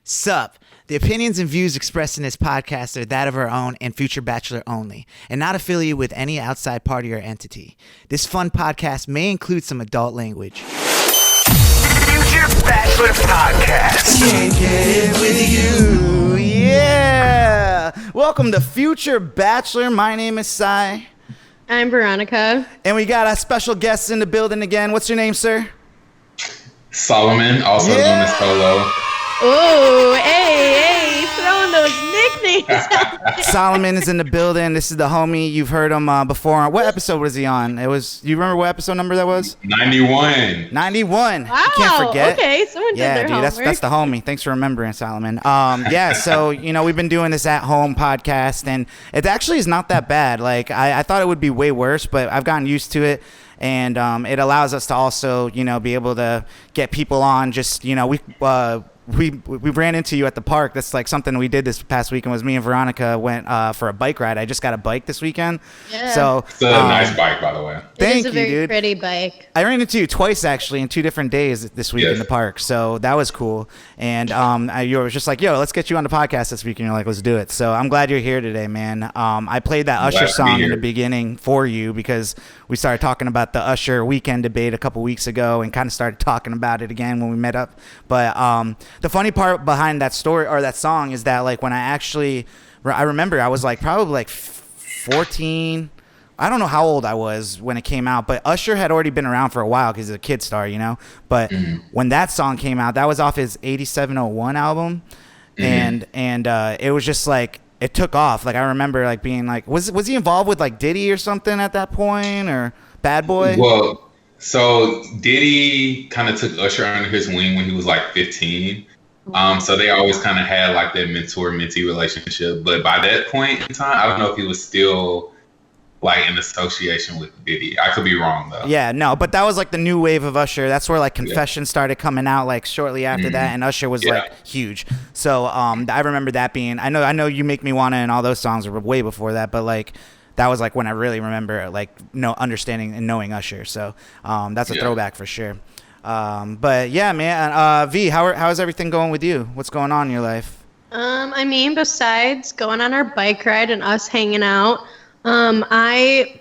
Sup. The opinions and views expressed in this podcast are that of our own and Future Bachelor only, and not affiliated with any outside party or entity. This fun podcast may include some adult language. Future Bachelor Podcast. Can't get it with you. Yeah. Welcome to Future Bachelor. My name is Sai. I'm Veronica. And we got our special guests in the building again. What's your name, sir? Solomon, also known as Solo. Oh, hey, throwing those nicknames. Solomon is in the building. This is the homie. You've heard him before. What episode was he on? You remember what episode number that was? 91. 91. Wow. You can't forget. Okay, someone did their homework. That's the homie. Thanks for remembering, Solomon. So, we've been doing this at-home podcast, and it actually is not that bad. Like, I thought it would be way worse, but I've gotten used to it. And it allows us to also, be able to get people on. Just, we ran into you at the park. That's like something we did this past weekend. Was me and Veronica went for a bike ride. I just got a bike this weekend. Yeah. So it's a nice bike, by the way. Thank you, dude. It is a very pretty bike. I ran into you twice actually in 2 different days this week in the park. So that was cool. And you were just like, "Yo, let's get you on the podcast this week." And you're like, "Let's do it." So I'm glad you're here today, man. I played that Usher song in the beginning for you because we started talking about the Usher weekend debate a couple weeks ago and kind of started talking about it again when we met up. But the funny part behind that story or that song is that like when I remember I was like probably like 14. I don't know how old I was when it came out, but Usher had already been around for a while because he's a kid star, But when that song came out, that was off his 8701 album, and it was just like it took off. Like I remember like being like, was he involved with like Diddy or something at that point or Bad Boy? Well, so Diddy kind of took Usher under his wing when he was like 15. So they always kind of had like that mentor-mentee relationship. But by that point in time, I don't know if he was still like in association with Diddy. I could be wrong though. Yeah, no, but that was like the new wave of Usher. That's where like Confessions started coming out like shortly after that, and Usher was like huge. So I remember that being. I know You Make Me Wanna and all those songs were way before that, but like that was like when I really remember like understanding and knowing Usher. So that's a throwback for sure. But yeah, man. V, how's everything going with you? What's going on in your life? Besides going on our bike ride and us hanging out, I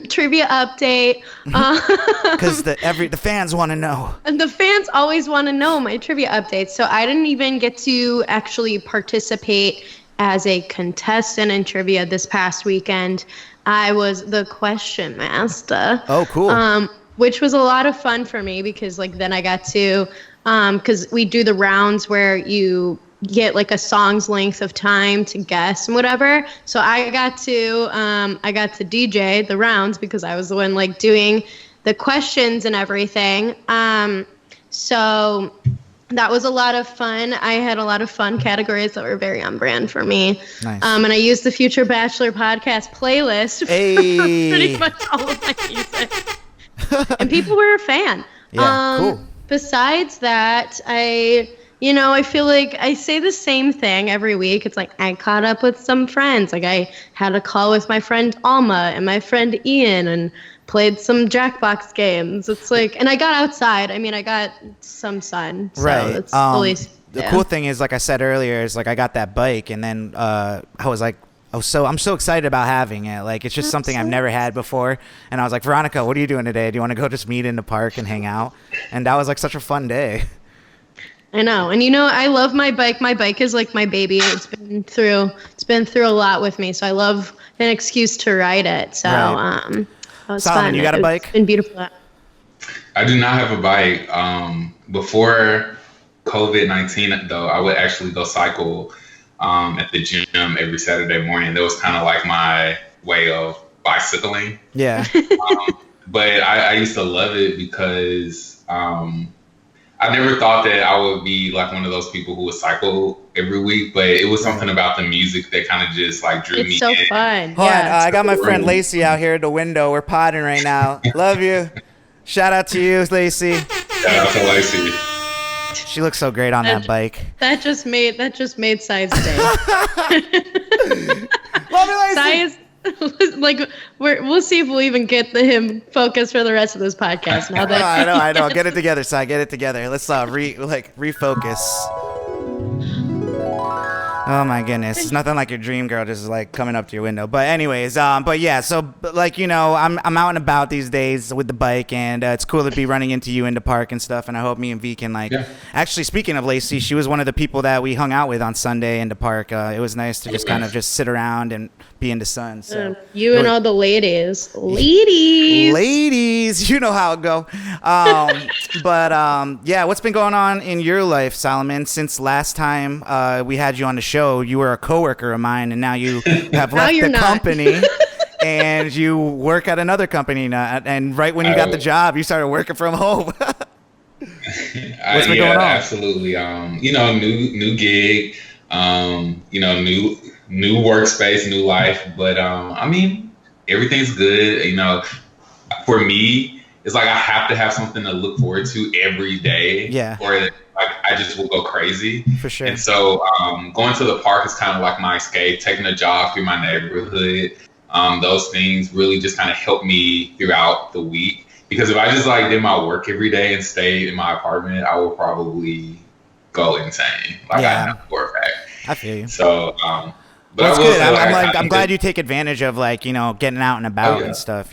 trivia update. Because the fans want to know. And the fans always want to know my trivia updates. So I didn't even get to actually participate as a contestant in trivia this past weekend. I was the question master. Oh, cool. Which was a lot of fun for me because like then I got to, because we do the rounds where you get like a song's length of time to guess and whatever. So I got to DJ the rounds because I was the one like doing the questions and everything. So that was a lot of fun. I had a lot of fun categories that were very on brand for me. Nice. And I used the Future Bachelor podcast playlist for pretty much all of my music. And people were a fan. Yeah, cool. Besides that, I feel like I say the same thing every week. It's like I caught up with some friends. Like I had a call with my friend Alma and my friend Ian and played some Jackbox games. It's like, and I got outside. I mean, I got some sun. So right. It's fully, the cool thing is, like I said earlier, is like I got that bike, and then I was like, I'm so excited about having it. Like, it's just something I've never had before. And I was like, Veronica, what are you doing today? Do you want to go just meet in the park and hang out? And that was like such a fun day. I know. And I love my bike. My bike is like my baby. It's been through a lot with me. So I love an excuse to ride it. So that was Solomon, fun. you got a bike? It's been beautiful. I do not have a bike. Before COVID-19 though, I would actually go cycle at the gym every Saturday morning. That was kind of like my way of bicycling. Yeah. But I used to love it because I never thought that I would be like one of those people who would cycle every week, but it was something about the music that kind of just like drew me in. It's so fun. Hold on, I got my friend Lacey out here at the window. We're potting right now. Love you. Shout out to you, Lacey. Shout out to Lacey. She looks so great on that bike. That just made Sai's day. Love you, Lacey. Sai is like we'll see if we'll even get him focused for the rest of this podcast. Now that I know. Get it together, Sai. Get it together. Let's refocus. Oh my goodness, it's nothing like your dream girl just like coming up to your window. But anyways, but yeah, so like I'm out and about these days with the bike, and it's cool to be running into you in the park and stuff. And I hope me and V can Actually, speaking of Lacey, she was one of the people that we hung out with on Sunday in the park. It was nice to just kind of just sit around and be in the sun. So you and all the ladies, you know how it go. But yeah, what's been going on in your life, Solomon? Since last time we had you on the show, you were a coworker of mine, and now you have left the company, and you work at another company now. And right when you got the job, you started working from home. What's been going on? Absolutely. New gig. New workspace, new life. But I mean, everything's good. For me, it's like I have to have something to look forward to every day. Yeah. Or like I just will go crazy. For sure. And so going to the park is kind of like my escape. Taking a jog through my neighborhood, those things really just kind of help me throughout the week. Because if I just like did my work every day and stayed in my apartment, I would probably go insane. I know for a fact. I feel you. So, but that's good. I'm glad you take advantage of getting out and about and stuff.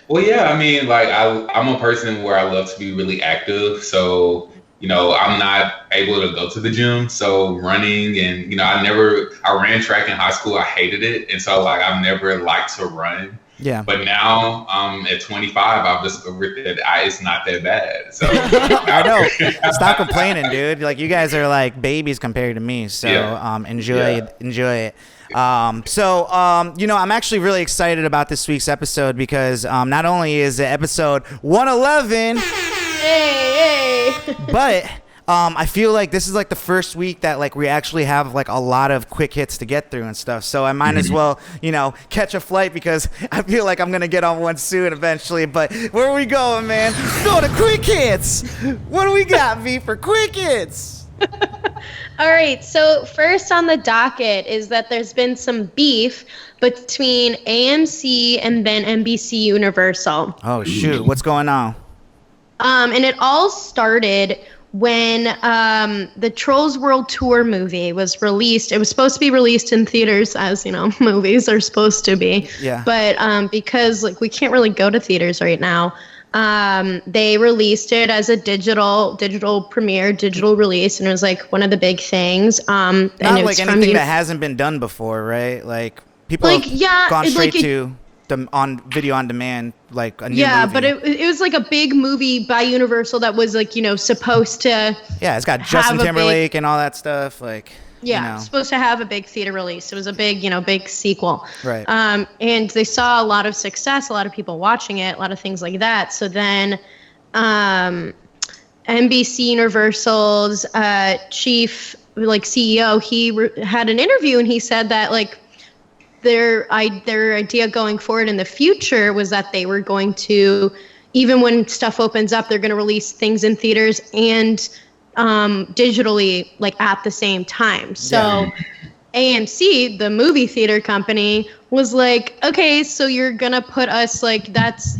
Well, yeah. I mean, I'm a person where I love to be really active. So, I'm not able to go to the gym. So running and, I ran track in high school. I hated it. And so I've never liked to run. Yeah. But now at 25, I've discovered that it's not that bad. So I know. Stop complaining, dude. You guys are like babies compared to me. So enjoy it. I'm actually really excited about this week's episode because not only is it episode 111, but I feel like this is the first week that we actually have a lot of quick hits to get through and stuff. So I might as well, catch a flight because I feel like I'm going to get on one soon eventually. But where are we going, man? Go to quick hits. What do we got, V, for quick hits? All right. So first on the docket is that there's been some beef between AMC and then NBC Universal. Oh, shoot. What's going on? And it all started when the Trolls World Tour movie was released. It was supposed to be released in theaters, as movies are supposed to be. Yeah. But because we can't really go to theaters right now, they released it as a digital premiere, digital release, and it was one of the big things. Not anything that hasn't been done before, right? People have gone straight to on video on demand, a new movie. But it was a big movie by Universal that was supposed to. Yeah, it's got Justin Timberlake and all that stuff. Supposed to have a big theater release. It was a big, big sequel. Right. And they saw a lot of success, a lot of people watching it, a lot of things like that. So then, NBC Universal's chief, CEO, he had an interview and he said that their idea going forward in the future was that they were going to, even when stuff opens up, they're going to release things in theaters and digitally at the same time. So AMC, the movie theater company, was okay, so you're going to put us that's,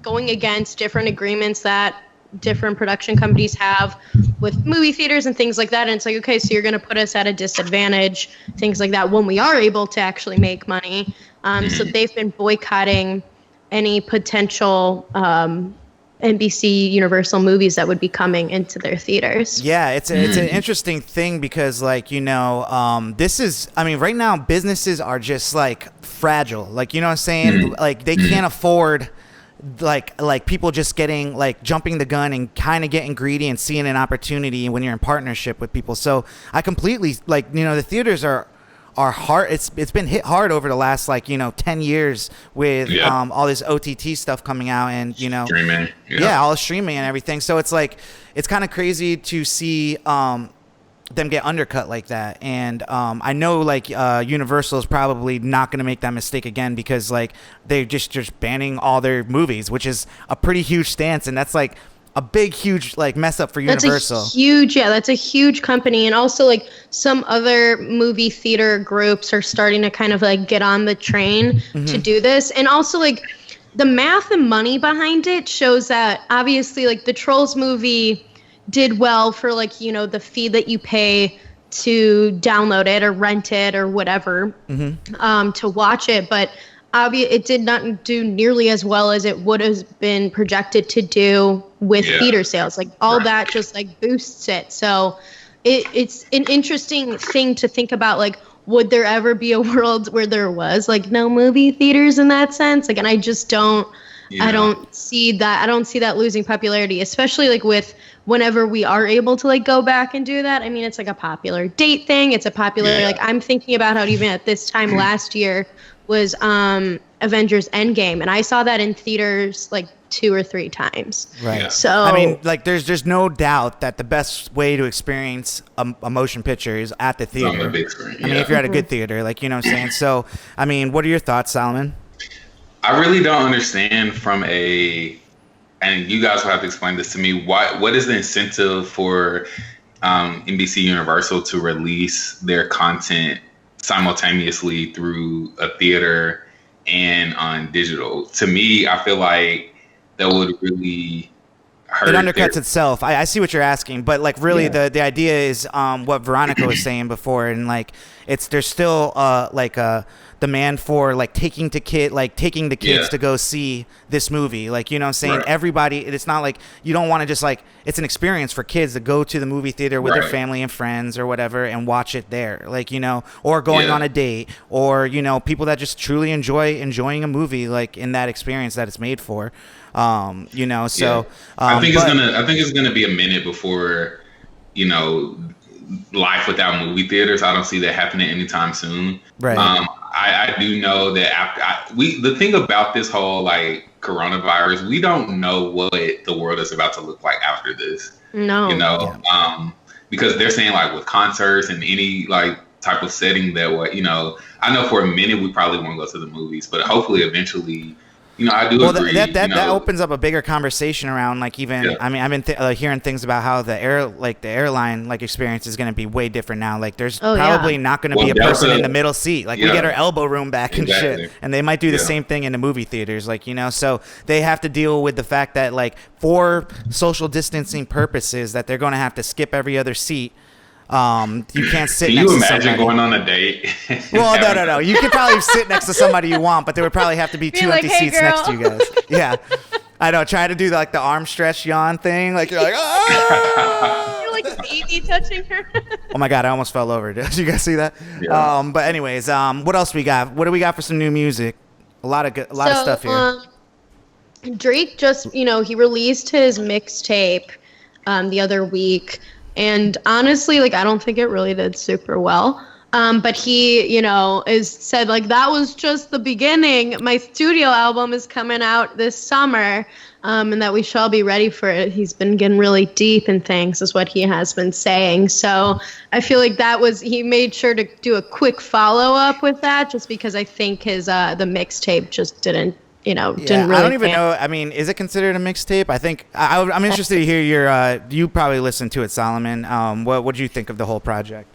going against different agreements that different production companies have with movie theaters and things like that. And it's okay, so you're going to put us at a disadvantage, things like that, when we are able to actually make money. So they've been boycotting any potential NBC Universal movies that would be coming into their theaters. Yeah, it's an interesting thing because this is, right now businesses are just fragile. You know what I'm saying? They can't afford people just getting jumping the gun and kind of getting greedy and seeing an opportunity when you're in partnership with people. So I completely the theaters are hard. It's been hit hard over the last 10 years with all this OTT stuff coming out and streaming. all the streaming and everything. So it's it's kind of crazy to see them get undercut like that. And I know Universal is probably not going to make that mistake again because they're just banning all their movies, which is a pretty huge stance, and that's a big huge mess up for Universal. That's a huge company. And also some other movie theater groups are starting to kind of get on the train to do this. And also the math and money behind it shows that obviously the Trolls movie did well for the fee that you pay to download it or rent it or whatever to watch it, but it did not do nearly as well as it would have been projected to do with theater sales. Like all that just like boosts it. So it's an interesting thing to think about. Like, would there ever be a world where there was like no movie theaters in that sense? Like, and I just don't. Yeah. I don't see that. I don't see that losing popularity, especially like with whenever we are able to like go back and do that. I mean, it's like a popular date thing. It's a popular like I'm thinking about how even at this time last year was Avengers Endgame, and I saw that in theaters like 2 or 3 times. Right. So I mean, like there's no doubt that the best way to experience a motion picture is at the theater. On the big screen. I mean, if you're at a good theater, like, you know what I'm saying? So, I mean, what are your thoughts, Solomon? I really don't understand and you guys will have to explain this to me. What is the incentive for NBC Universal to release their content simultaneously through a theater and on digital? To me, I feel like that would really hurt. It undercuts itself. I see what you're asking, but like really the idea is what Veronica was saying before, and like there's still like a demand for like taking the kids to go see this movie, like, you know what I'm saying? Right. Everybody, it's not like you don't want to just like, it's an experience for kids to go to the movie theater with their family and friends or whatever and watch it there, like, you know, or going on a date, or, you know, people that just truly enjoying a movie like in that experience that it's made for, you know. So I think it's gonna be a minute before, you know, life without movie theaters. I don't see that happening anytime soon. Right. I do know that the thing about this whole like coronavirus, we don't know what the world is about to look like after this. No. You know, because they're saying like with concerts and any like type of setting that what, you know, I know for a minute we probably won't go to the movies, but hopefully eventually. You know, I do agree. That opens up a bigger conversation around like even I mean, I've been hearing things about how the airline like experience is going to be way different now. Like there's probably not going to be a person in the middle seat. Like we get our elbow room back and shit, and they might do the same thing in the movie theaters. Like, you know, so they have to deal with the fact that like for social distancing purposes that they're going to have to skip every other seat. You can't sit Can next you to imagine somebody. going on a date? Well, no. You could probably sit next to somebody you want, but there would probably have to be 2 like, empty "Hey, seats girl." next to you guys. Yeah. I know. Try to do like the arm stretch yawn thing. Like you're like, oh! You're like baby touching her. Oh my God, I almost fell over. Did you guys see that? Yeah. But anyways, what else we got? What do we got for some new music? A lot of stuff here. Drake just, you know, he released his mixtape the other week. And honestly, like, I don't think it really did super well. But he, you know, said like, that was just the beginning. My studio album is coming out this summer, and that we shall be ready for it. He's been getting really deep in things, is what he has been saying. So I feel like he made sure to do a quick follow up with that, just because I think his the mixtape just didn't. You know, didn't really. I don't even know. I mean, is it considered a mixtape? I think I'm interested to hear your. You probably listened to it, Solomon. What did you think of the whole project?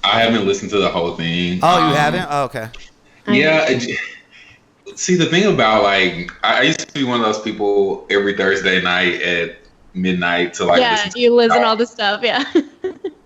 I haven't listened to the whole thing. Oh, you haven't? Oh, okay. Yeah. See, the thing about like, I used to be one of those people every Thursday night at midnight to like. You listen to all this stuff. Yeah.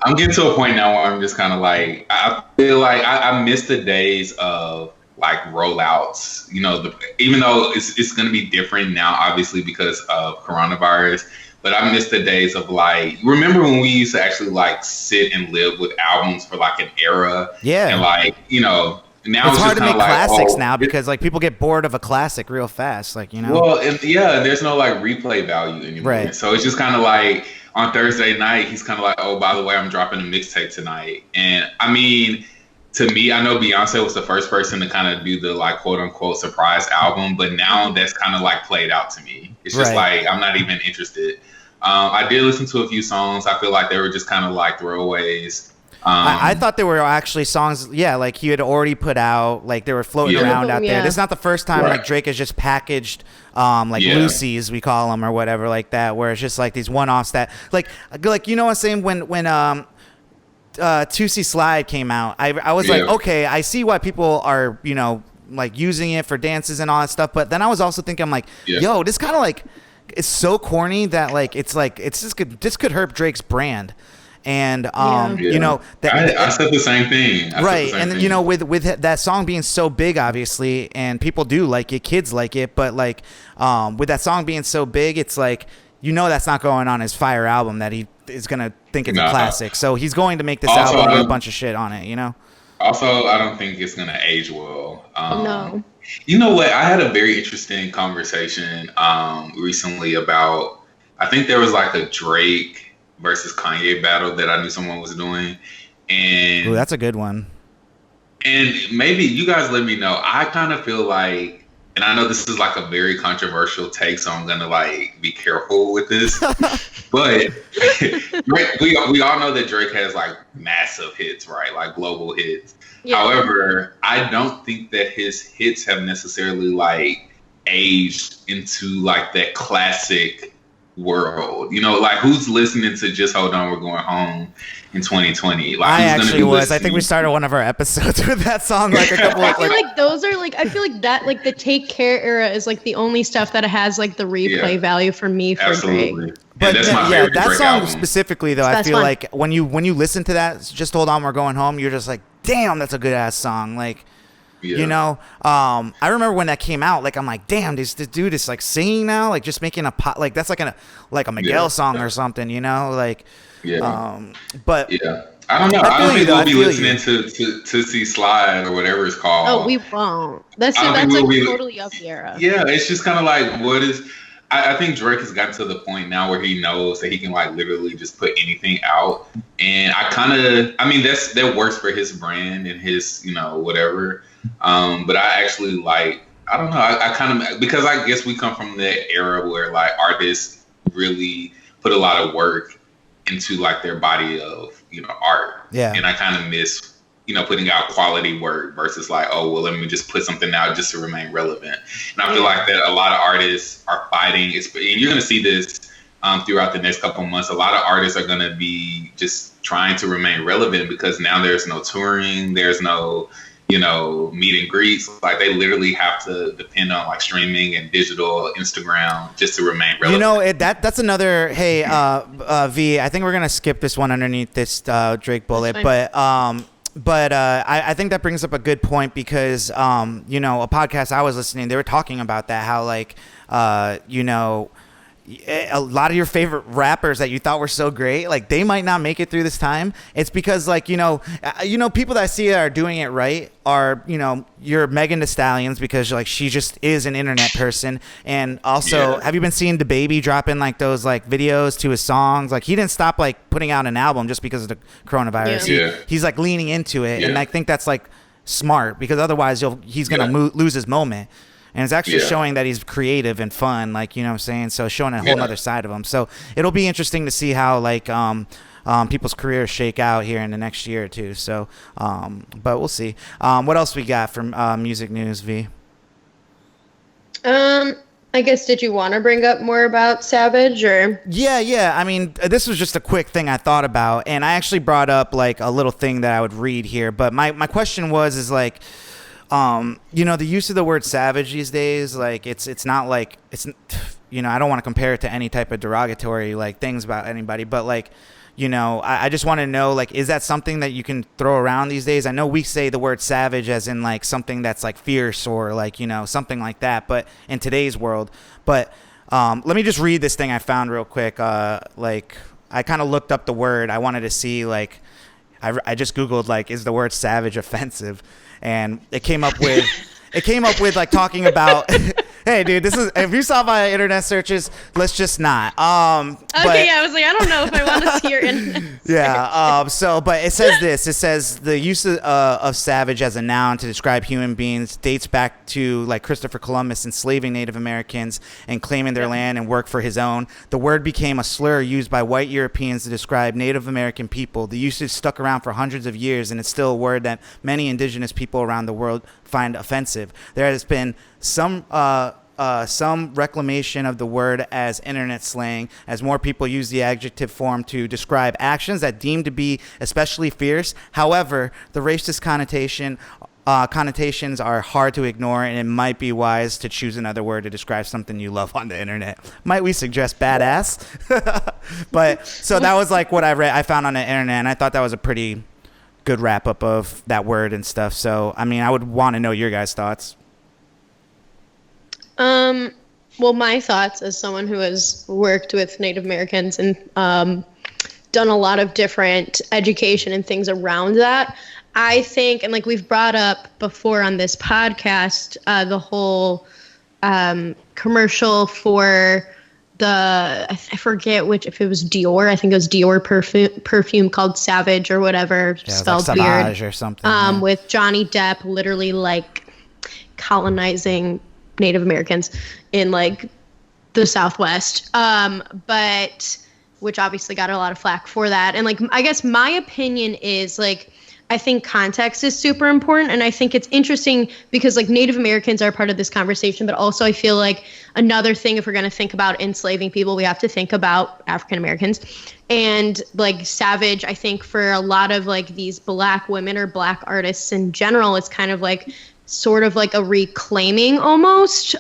I'm getting to a point now where I'm just kind of like, I feel like I miss the days of like rollouts, you know, even though it's going to be different now, obviously, because of coronavirus. But I miss the days of like, remember when we used to actually like sit and live with albums for like an era? Yeah. And like, you know, now it's hard to make like, classics now because like people get bored of a classic real fast, like, you know. Well, and there's no like replay value anymore. Right. So it's just kind of like on Thursday night, he's kind of like, oh, by the way, I'm dropping a mixtape tonight. And I mean, to me, I know Beyonce was the first person to kind of do the like quote unquote surprise album, but now that's kind of like played out to me. It's just like, I'm not even interested. I did listen to a few songs. I feel like they were just kind of like throwaways. I thought they were actually songs, like he had already put out, like they were floating around out there. This is not the first time like Drake has just packaged like Lucy's, we call them, or whatever like that, where it's just like these one-offs that like you know what I'm saying, when 2C Slide came out, I was like, okay, I see why people are, you know, like using it for dances and all that stuff, but then I was also thinking, I'm like, yo, this kind of like, it's so corny that like it's just this could hurt Drake's brand. And I said the same thing. Right, and with that song being so big, obviously, and people do like it, kids like it, but like with that song being so big, it's like that's not going on his Fire album that he is gonna think it's a classic. So he's going to make this album with a bunch of shit on it, Also, I don't think it's gonna age well. No. You know what? I had a very interesting conversation recently about. I think there was like a Drake versus Kanye battle that I knew someone was doing, and that's a good one. And maybe you guys let me know. I kind of feel like, and I know this is like a very controversial take, so I'm gonna like be careful with this. But we all know that Drake has like massive hits, right? Like global hits. Yeah. However, I don't think that his hits have necessarily like aged into like that classic world. Like who's listening to Just Hold On, We're Going Home in 2020? Like, I actually was. I think we started one of our episodes with that song like a couple of I feel like those are like, I feel like that, like the Take Care era is like the only stuff that has like the replay value for me for Absolutely. Drake. But that's my favorite that Drake song album. Specifically though, I feel like when you listen to that, Just Hold On, We're Going Home, you're just like, damn, that's a good ass song. Like, I remember when that came out, like I'm like, damn, this dude is like singing now, like just making a pop, like that's like a Miguel song or something, like, but I don't know. I don't think we'll be listening to see Slide or whatever it's called. Oh, we won't. That's like totally up the era. Yeah, it's just kind of like what is. I think Drake has gotten to the point now where he knows that he can like literally just put anything out, and that works for his brand and his whatever. But I actually like, I don't know, I kind of, because I guess we come from that era where like artists really put a lot of work into like their body of art, and I kind of miss putting out quality work versus like, oh well, let me just put something out just to remain relevant. And I feel like that a lot of artists are fighting, and you're going to see this throughout the next couple of months. A lot of artists are going to be just trying to remain relevant because now there's no touring, there's no meet and greets. Like they literally have to depend on like streaming and digital Instagram just to remain relevant. That's another. Hey, V, I think we're gonna skip this one underneath this Drake bullet, but I think that brings up a good point because a podcast I was listening, they were talking about that, how like a lot of your favorite rappers that you thought were so great, like they might not make it through this time. It's because like people that I see that are doing it right are your Megan Thee Stallions, because like she just is an internet person. And also, have you been seeing DaBaby dropping like those like videos to his songs? Like he didn't stop like putting out an album just because of the coronavirus. He's like leaning into it, and I think that's like smart, because otherwise he's gonna lose his moment. And it's actually showing that he's creative and fun, like, what I'm saying? So showing a whole other side of him. So it'll be interesting to see how, like, people's careers shake out here in the next year or two. So, but we'll see. What else we got from music news, V? I guess, did you want to bring up more about Savage, or? Yeah. I mean, this was just a quick thing I thought about. And I actually brought up, like, a little thing that I would read here. But my question is like, the use of the word savage these days, like it's not like it's, I don't want to compare it to any type of derogatory like things about anybody, but like, I just want to know, like, is that something that you can throw around these days? I know we say the word savage as in like something that's like fierce or like, something like that, but in today's world, but, let me just read this thing I found real quick. Like I kind of looked up the word. I wanted to see, like, I just Googled, like, is the word savage offensive? And it came up with like talking about, hey dude, this is, if you saw my internet searches, let's just not. I was like, I don't know if I want to see your internet. But it says this. It says the use of savage as a noun to describe human beings dates back to like Christopher Columbus enslaving Native Americans and claiming their land and work for his own. The word became a slur used by white Europeans to describe Native American people. The usage stuck around for hundreds of years, and it's still a word that many indigenous people around the world find offensive. There has been some reclamation of the word as internet slang, as more people use the adjective form to describe actions that deem to be especially fierce. However, the racist connotation connotations are hard to ignore, and it might be wise to choose another word to describe something you love on the internet. Might we suggest badass? But so that was like what I found on the internet, and I thought that was a pretty good wrap up of that word and stuff. So I mean, I would want to know your guys' thoughts. Well, my thoughts as someone who has worked with Native Americans and done a lot of different education and things around that, I think, and like we've brought up before on this podcast, the whole commercial for I forget if it was Dior. I think it was Dior perfume called Savage or whatever, spelled like weird. Savage or something. With Johnny Depp literally like colonizing Native Americans in like the Southwest. But which obviously got a lot of flack for that. And like, I guess my opinion is like, I think context is super important. And I think it's interesting because like Native Americans are part of this conversation, but also I feel like another thing, if we're going to think about enslaving people, we have to think about African Americans. And like Savage, I think for a lot of like these Black women or Black artists in general, it's kind of like sort of like a reclaiming almost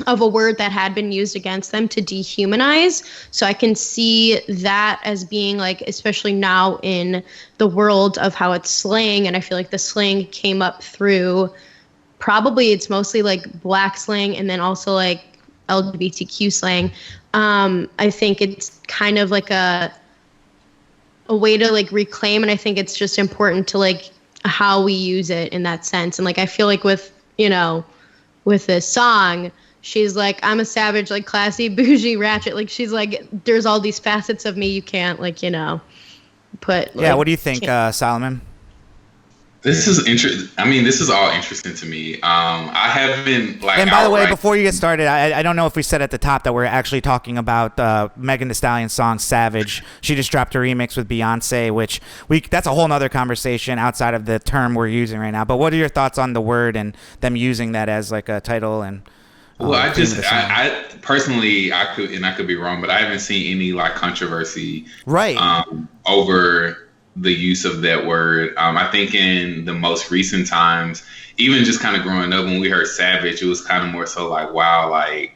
of a word that had been used against them to dehumanize. So I can see that as being like, especially now in the world of how it's slang. And I feel like the slang came up through probably it's mostly like Black slang and then also like LGBTQ slang. I think it's kind of like a way to like reclaim. And I think it's just important to like how we use it in that sense. And like, I feel like with this song, she's like, I'm a savage, like classy, bougie, ratchet. Like she's like, there's all these facets of me you can't like, put. Like, yeah. What do you think, Solomon? This is interesting. I mean, this is all interesting to me. I haven't like. And by the way, before you get started, I don't know if we said at the top that we're actually talking about Megan Thee Stallion's song "Savage." She just dropped a remix with Beyonce, which that's a whole nother conversation outside of the term we're using right now. But what are your thoughts on the word and them using that as like a title and? Well, I personally, I could be wrong, but I haven't seen any like controversy over the use of that word. I think in the most recent times, even just kind of growing up, when we heard savage, it was kind of more so like, wow, like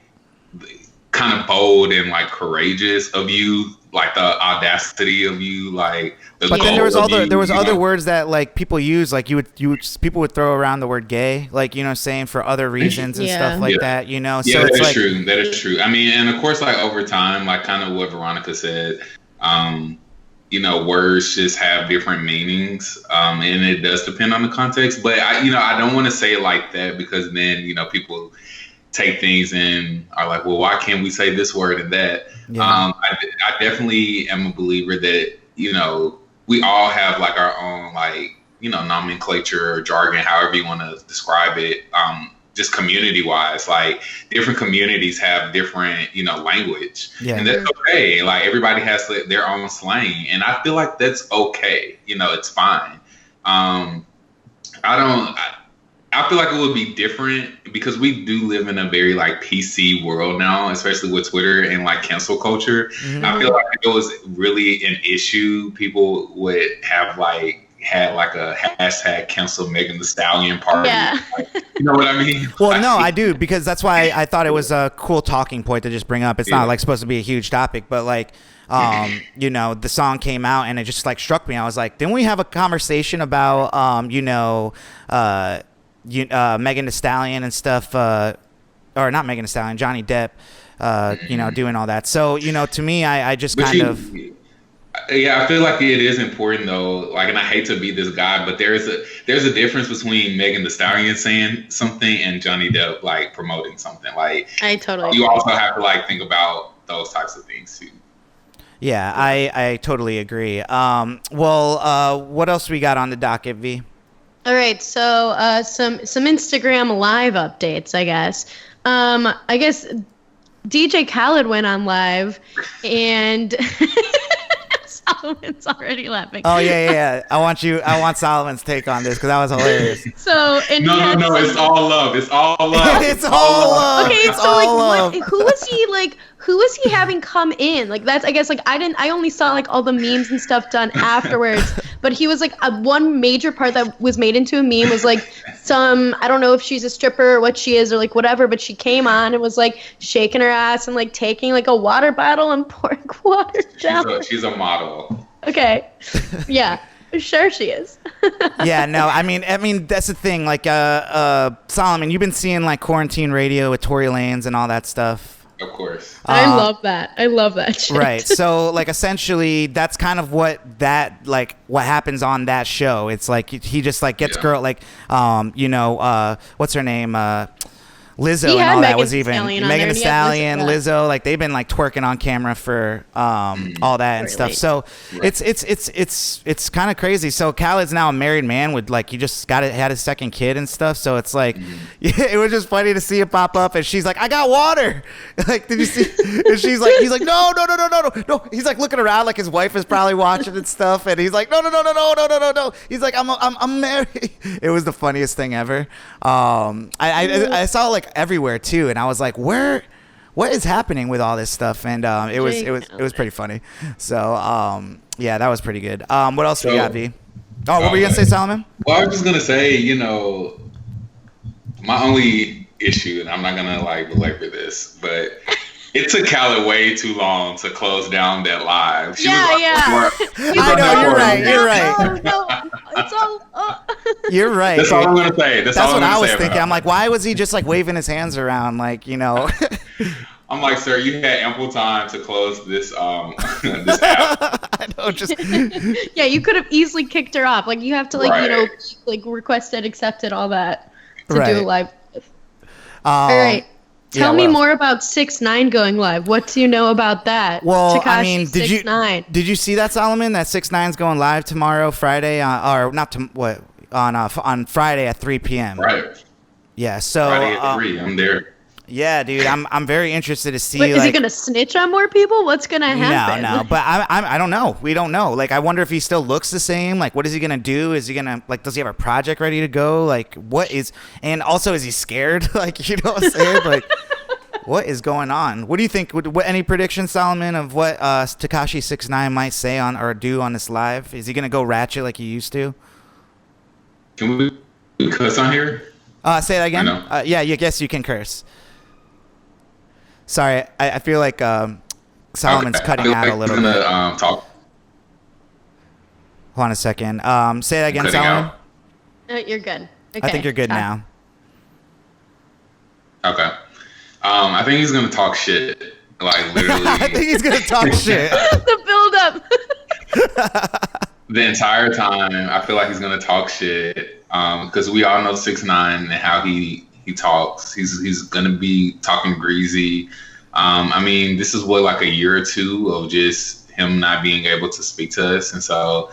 kind of bold and like courageous of you, like the audacity of you, like. But then there was other words that like people use, like people would throw around the word gay, like, saying for other reasons and stuff like that, so yeah, it's like, true. That is true. I mean, and of course, like over time, like kind of what Veronica said, words just have different meanings, and it does depend on the context. But I don't want to say it like that because then people take things and are like, well, why can't we say this word and that? Yeah. I definitely am a believer that we all have like our own like nomenclature or jargon, however you want to describe it. Just community wise, like different communities have different, language, and that's okay. Like everybody has their own slang, and I feel like that's okay. It's fine. I feel like it would be different because we do live in a very like PC world now, especially with Twitter and like cancel culture. Mm-hmm. I feel like if it was really an issue, people would have had like a hashtag cancel Megan Thee Stallion party. Yeah. Like, you know what I mean? Well, no, I do, because that's why I thought it was a cool talking point to just bring up. It's not like supposed to be a huge topic, but like, the song came out and it just like struck me. I was like, didn't we have a conversation about, Megan Thee Stallion and stuff, or not Megan Thee Stallion, Johnny Depp, doing all that. So, to me, I just Yeah, I feel like it is important though. Like, and I hate to be this guy, but there's a difference between Megan Thee Stallion saying something and Johnny Depp like promoting something. Like, I totally. You also have to like think about those types of things too. Yeah, I totally agree. What else we got on the docket, V? All right, so some Instagram live updates, I guess. I guess DJ Khaled went on live and. Solomon's already laughing. Oh yeah. I want Solomon's take on this because that was hilarious. No, it's all love. It's all love. It's all love. Okay, it's so all like, love. who was he like? who is he having come in? Like, that's, I guess, like, I only saw like all the memes and stuff done afterwards, but he was like one major part that was made into a meme was like I don't know if she's a stripper or what she is or like whatever, but she came on and was like shaking her ass and like taking like a water bottle and pouring water down. She's a model. Okay. Yeah. Sure she is. Yeah, no, I mean that's the thing. Like, Solomon, you've been seeing like quarantine radio with Tory Lanez and all that stuff. Of course. I love that. I love that shit. Right. So like essentially that's kind of what happens on that show. It's like he just like gets girl like what's her name? Lizzo and all that was even Megan Thee Stallion, Lizzo, like they've been like twerking on camera for all that and stuff. So it's kind of crazy. So Khaled's now a married man with like he just had his second kid and stuff. So it's like it was just funny to see it pop up and she's like, I got water. Like, did you see? And he's like, no. He's like looking around like his wife is probably watching and stuff. And he's like, no. He's like, I'm married. It was the funniest thing ever. I saw like everywhere too, and I was like, what is happening with all this stuff? And it was pretty funny. So yeah, that was pretty good. What else we got, V? Oh, what were you gonna say, Solomon? Well, I was just gonna say, my only issue, and I'm not gonna like belabor this, but it took Khaled way too long to close down that live. I know, you're right. No, it's all. You're right. That's all I'm gonna say. That's what I was thinking. I'm like, why was he just like waving his hands around, like, I'm like, sir, you had ample time to close this this app. I know, just yeah, you could have easily kicked her off. Like, you have to like requested, accepted, all that to do a live. All right. Tell me more about 6ix9ine going live. What do you know about that? Well, Tekashi, I mean, did you see that, Solomon? That 6ix9ine's going live tomorrow, Friday, on Friday at 3 p.m. Right. Yeah. So Friday at 3, I'm there. Yeah, dude, I'm very interested to see. Wait, is he gonna snitch on more people? What's gonna happen? No, but I don't know. We don't know. Like, I wonder if he still looks the same. Like, what is he gonna do? Is he gonna does he have a project ready to go? Like, what is? And also, is he scared? Like, you know what I'm saying? Like, what is going on? What do you think? What any predictions, Solomon, of what Tekashi 6ix9ine might say on or do on this live? Is he gonna go ratchet like he used to? Can we cuss on here? Say that again. Yeah, you guess you can curse. Sorry, I feel like Solomon's cutting out a little bit. Talk. Hold on a second. Say that again, Solomon. You're good. Okay. I think you're good now. Okay. I think he's gonna talk shit. Like, literally. I think he's gonna talk shit. The build-up. The entire time, I feel like he's gonna talk shit. Because we all know 6ix9ine and how he talks. He's gonna be talking greasy. I mean, this is like a year or two of just him not being able to speak to us, and so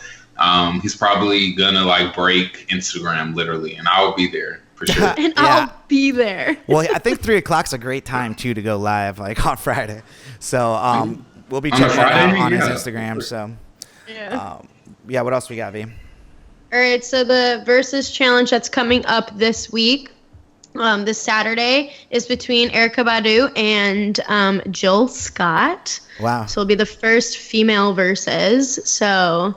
he's probably gonna like break Instagram literally, and I'll be there for sure. And I'll be there. Well, I think 3 o'clock's a great time too to go live, like on Friday. So we'll be checking it out on his Instagram. So yeah, what else we got, V? All right, so the Versus Challenge that's coming up this week, this Saturday, is between Erykah Badu and Jill Scott. Wow. So it'll be the first female Versus. So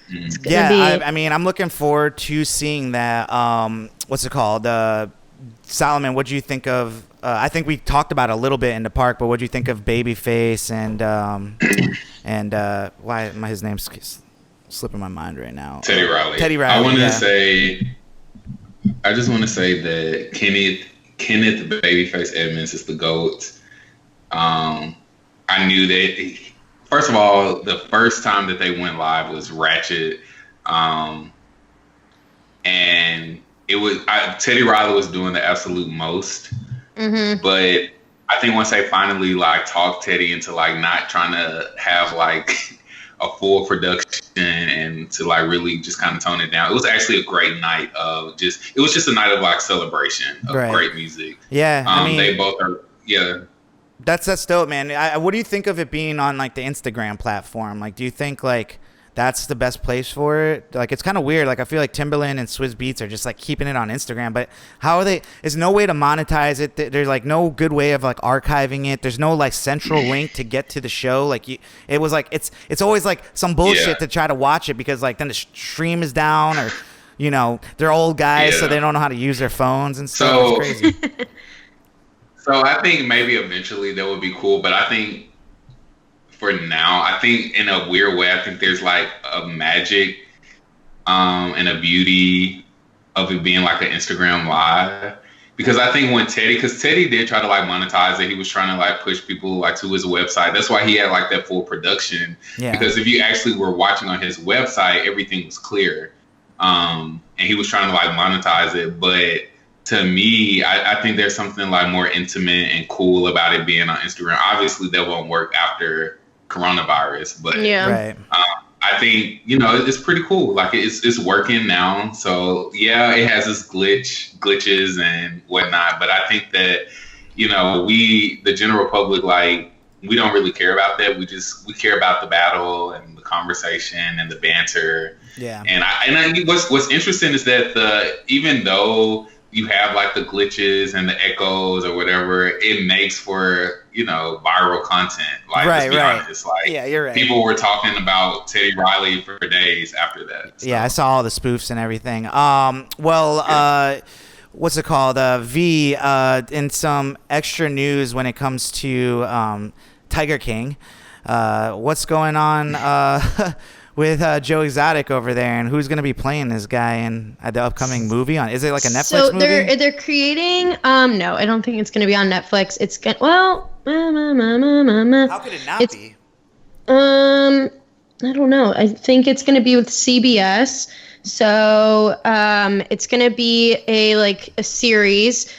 it's going to be... I mean, I'm looking forward to seeing that. What's it called? Solomon, what do you think of... I think we talked about it a little bit in the park, but what do you think of Babyface and why am his name's slipping my mind right now? Teddy Riley. I just want to say that Kenneth Babyface Edmonds is the GOAT. I knew that. First of all, the first time that they went live was Ratchet, and it was Teddy Riley was doing the absolute most. Mm-hmm. But I think once they finally like talked Teddy into like not trying to have like a full production and to like really just kind of tone it down. It was actually a great night of it was just a night of like celebration of great music. Yeah. I mean, they both are, That's dope, man. What do you think of it being on like the Instagram platform? Like, do you think like that's the best place for it. Like, it's kind of weird. Like, I feel like Timberland and Swizz Beatz are just like keeping it on Instagram, but how are they? There's no way to monetize it. There's like no good way of like archiving it. There's no like central link to get to the show. Like, it was like it's always like some bullshit to try to watch it, because like then the stream is down, or you know, they're old guys, so they don't know how to use their phones and stuff. So, it's crazy. So I think maybe eventually that would be cool, but I think for now, I think in a weird way, I think there's like a magic and a beauty of it being like an Instagram live. Because I think when Teddy did try to like monetize it, he was trying to like push people like to his website. That's why he had like that full production. Yeah. Because if you actually were watching on his website, everything was clear. And he was trying to like monetize it. But to me, I think there's something like more intimate and cool about it being on Instagram. Obviously, that won't work after coronavirus, but I think, you know, it's pretty cool. Like it's working now. So yeah, it has its glitches and whatnot. But I think that, you know, the general public, like, we don't really care about that. We care about the battle and the conversation and the banter. Yeah. And I think what's interesting is that even though you have like the glitches and the echoes or whatever, it makes for, you know, viral content. Like, let's be honest. Like, yeah, you're right. People were talking about Teddy Riley for days after that. So. Yeah, I saw all the spoofs and everything. What's it called? In some extra news when it comes to Tiger King, what's going on with Joe Exotic over there, and who's going to be playing this guy in the upcoming movie? Is it like a Netflix movie? So they're creating. No, I don't think it's going to be on Netflix. It's how could it not be? I don't know. I think it's going to be with CBS. So it's going to be a series.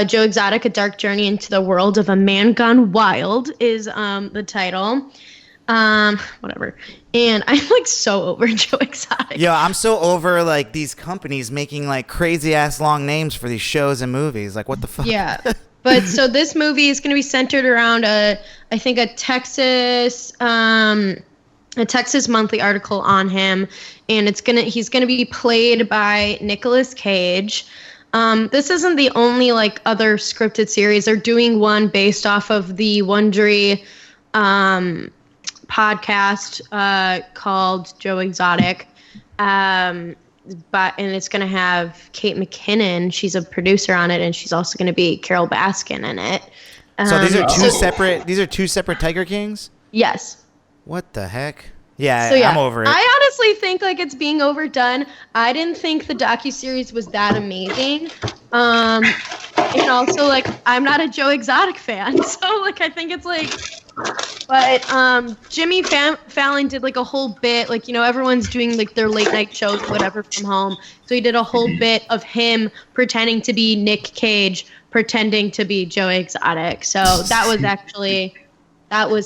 Joe Exotic: A Dark Journey into the World of a Man Gone Wild is the title. Whatever. And I'm like so over Joe Exotic. Yeah, I'm so over like these companies making like crazy ass long names for these shows and movies. Like, what the fuck? Yeah. But so this movie is going to be centered around a Texas Monthly article on him, and he's going to be played by Nicolas Cage. This isn't the only like other scripted series. They're doing one based off of the Wondery podcast called Joe Exotic, and it's going to have Kate McKinnon. She's a producer on it, and she's also going to be Carol Baskin in it. So these are two separate. These are two separate Tiger Kings. Yes. What the heck? Yeah, so, I'm over it. I honestly think like it's being overdone. I didn't think the docuseries was that amazing. And also like I'm not a Joe Exotic fan, so like I think it's like. But Jimmy Fallon did like a whole bit, like, you know, everyone's doing like their late night shows, whatever, from home. So he did a whole bit of him pretending to be Nick Cage, pretending to be Joe Exotic. So that was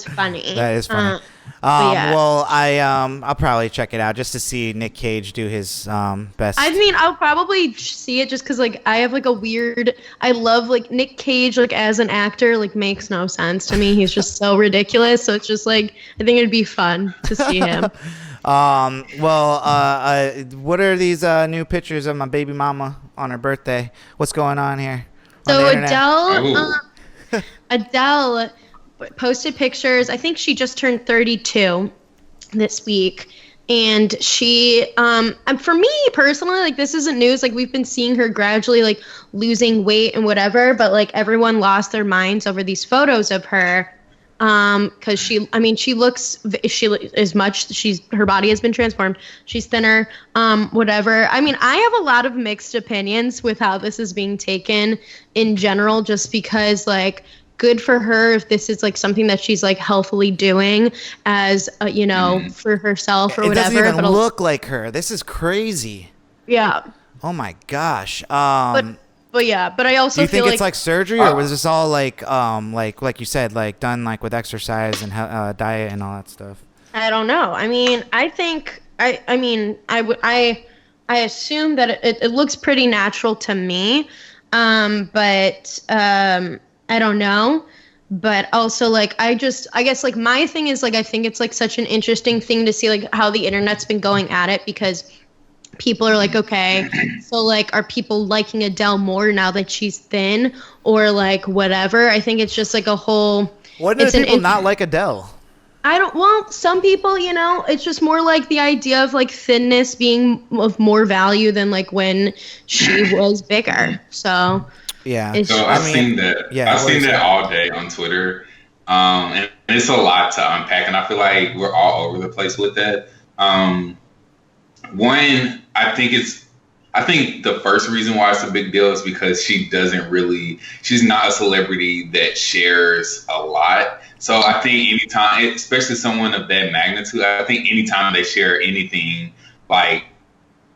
funny. That is funny. Well, I'll probably check it out just to see Nick Cage do his best. I mean, I'll probably see it just because like I have like I love like Nick Cage like as an actor, like makes no sense to me. He's just so ridiculous. So it's just like I think it'd be fun to see him. What are these new pictures of my baby mama on her birthday? What's going on here? So Adele posted pictures. I think she just turned 32 this week, and she for me personally, like, this isn't news. Like, we've been seeing her gradually like losing weight and whatever, but like everyone lost their minds over these photos of her because she her body has been transformed. She's thinner, whatever. I mean, I have a lot of mixed opinions with how this is being taken in general, just because like good for her if this is like something that she's like healthily doing as for herself or whatever. It doesn't even look like her. This is crazy. Yeah. Oh my gosh. But I also do you think it's like surgery, or was this all like you said, like done like with exercise and diet and all that stuff? I don't know. I mean, I think I assume that it looks pretty natural to me, but I don't know. But also, like, I guess, like, my thing is, like, I think it's, like, such an interesting thing to see, like, how the internet's been going at it, because people are like, okay, so, like, are people liking Adele more now that she's thin, or, like, whatever? I think it's just, like, a whole... What do people not like Adele? Well, some people, you know, it's just more like the idea of, like, thinness being of more value than, like, when she was bigger. So... Yeah. I've seen that. Yeah, I've seen that all day on Twitter, and it's a lot to unpack. And I feel like we're all over the place with that. One, I think the first reason why it's a big deal is because she's not a celebrity that shares a lot. So I think anytime, especially someone of that magnitude, I think anytime they share anything, like,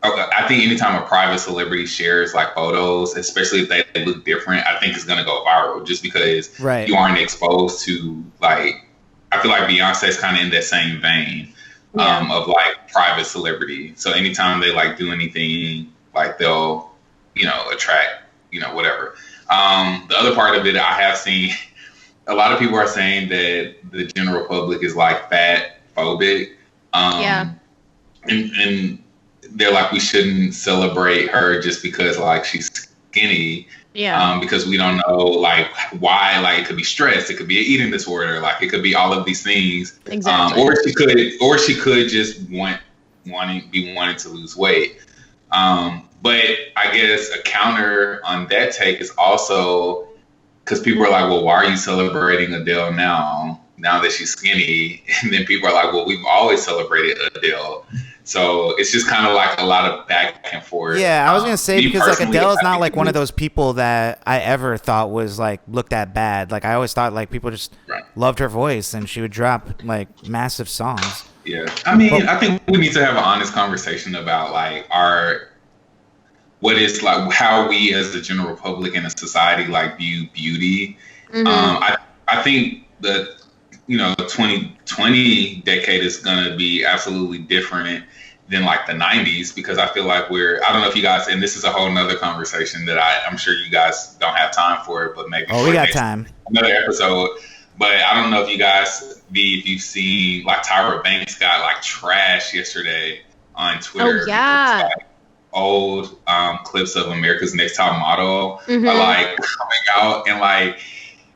I think anytime a private celebrity shares like photos, especially if they look different, I think it's gonna go viral just because you aren't exposed to, like, I feel like Beyonce's kind of in that same vein of like private celebrity. So anytime they like do anything, like they'll, you know, attract, you know, whatever. The other part of it, I have seen a lot of people are saying that the general public is like fat phobic. And they're like, we shouldn't celebrate her just because like she's skinny. Because we don't know like why. Like, it could be stress, it could be an eating disorder, like it could be all of these things. Exactly. Or she could just wanting to lose weight. But I guess a counter on that take is also because people are like, well, why are you celebrating Adele now that she's skinny? And then people are like, well, we've always celebrated Adele. So it's just kind of like a lot of back and forth. Yeah, I was going to say, because like Adele is not like one of those people that I ever thought was like looked that bad. Like, I always thought like people just loved her voice and she would drop like massive songs. Yeah. I mean, I think we need to have an honest conversation about like what is like how we as the general public and a society like view beauty. I think the 2020 decade is going to be absolutely different than like the 90s, because I feel like I don't know if you guys, and this is a whole nother conversation that I'm sure you guys don't have time for, but maybe we got time, another episode. But I don't know if you guys, if you've seen like Tyra Banks got like trashed yesterday on Twitter. Oh yeah. Like, old clips of America's Next Top Model are like coming out, and like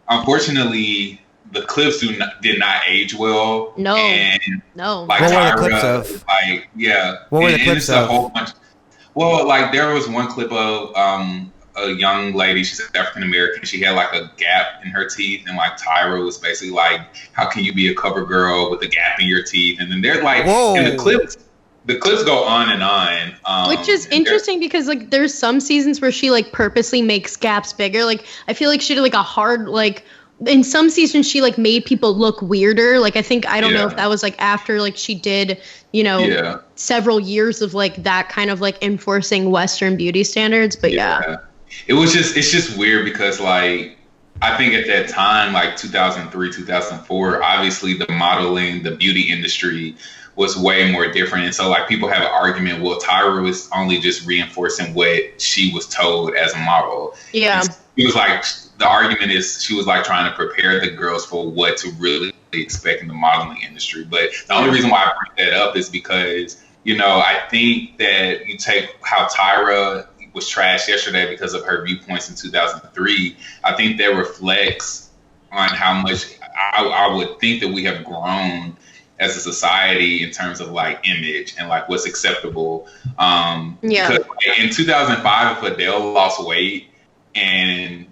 unfortunately the clips did not age well. No. Like, what Tyra, were the clips of? Like, yeah. What were the clips of? Well, like there was one clip of a young lady. She's African American. She had like a gap in her teeth, and like Tyra was basically like, "How can you be a cover girl with a gap in your teeth?" And then they're like, and the clips go on and on. Which is interesting because like there's some seasons where she like purposely makes gaps bigger. Like I feel like she did like a hard like. In some seasons, she like made people look weirder. Like I don't know if that was like after like she did, several years of like that kind of like enforcing Western beauty standards. But it's just weird because like I think at that time, like 2003, 2004, obviously the modeling, the beauty industry was way more different. And so like people have an argument, well, Tyra was only just reinforcing what she was told as a model. Yeah. And it was like, the argument is she was like trying to prepare the girls for what to really expect in the modeling industry. But the only reason why I bring that up is because, I think that you take how Tyra was trashed yesterday because of her viewpoints in 2003. I think that reflects on how much I would think that we have grown as a society in terms of like image and like what's acceptable. Because in 2005, if Adele lost weight and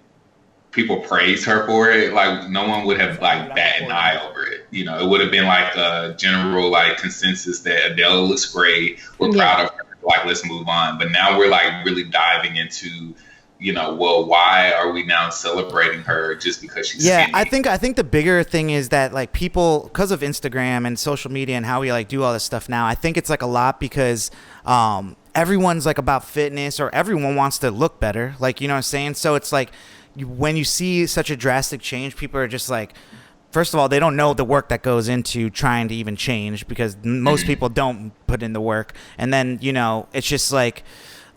people praised her for it, like no one would have like batted an eye over it. It would have been like a general like consensus that Adele looks great. We're proud of her. Like, let's move on. But now we're like really diving into, well, why are we now celebrating her just because she's skinny? I think the bigger thing is that like people, because of Instagram and social media and how we like do all this stuff now, I think it's like a lot because everyone's like about fitness, or everyone wants to look better. Like, you know what I'm saying? So it's like, when you see such a drastic change, people are just like, first of all, they don't know the work that goes into trying to even change, because most people don't put in the work. And then, it's just like,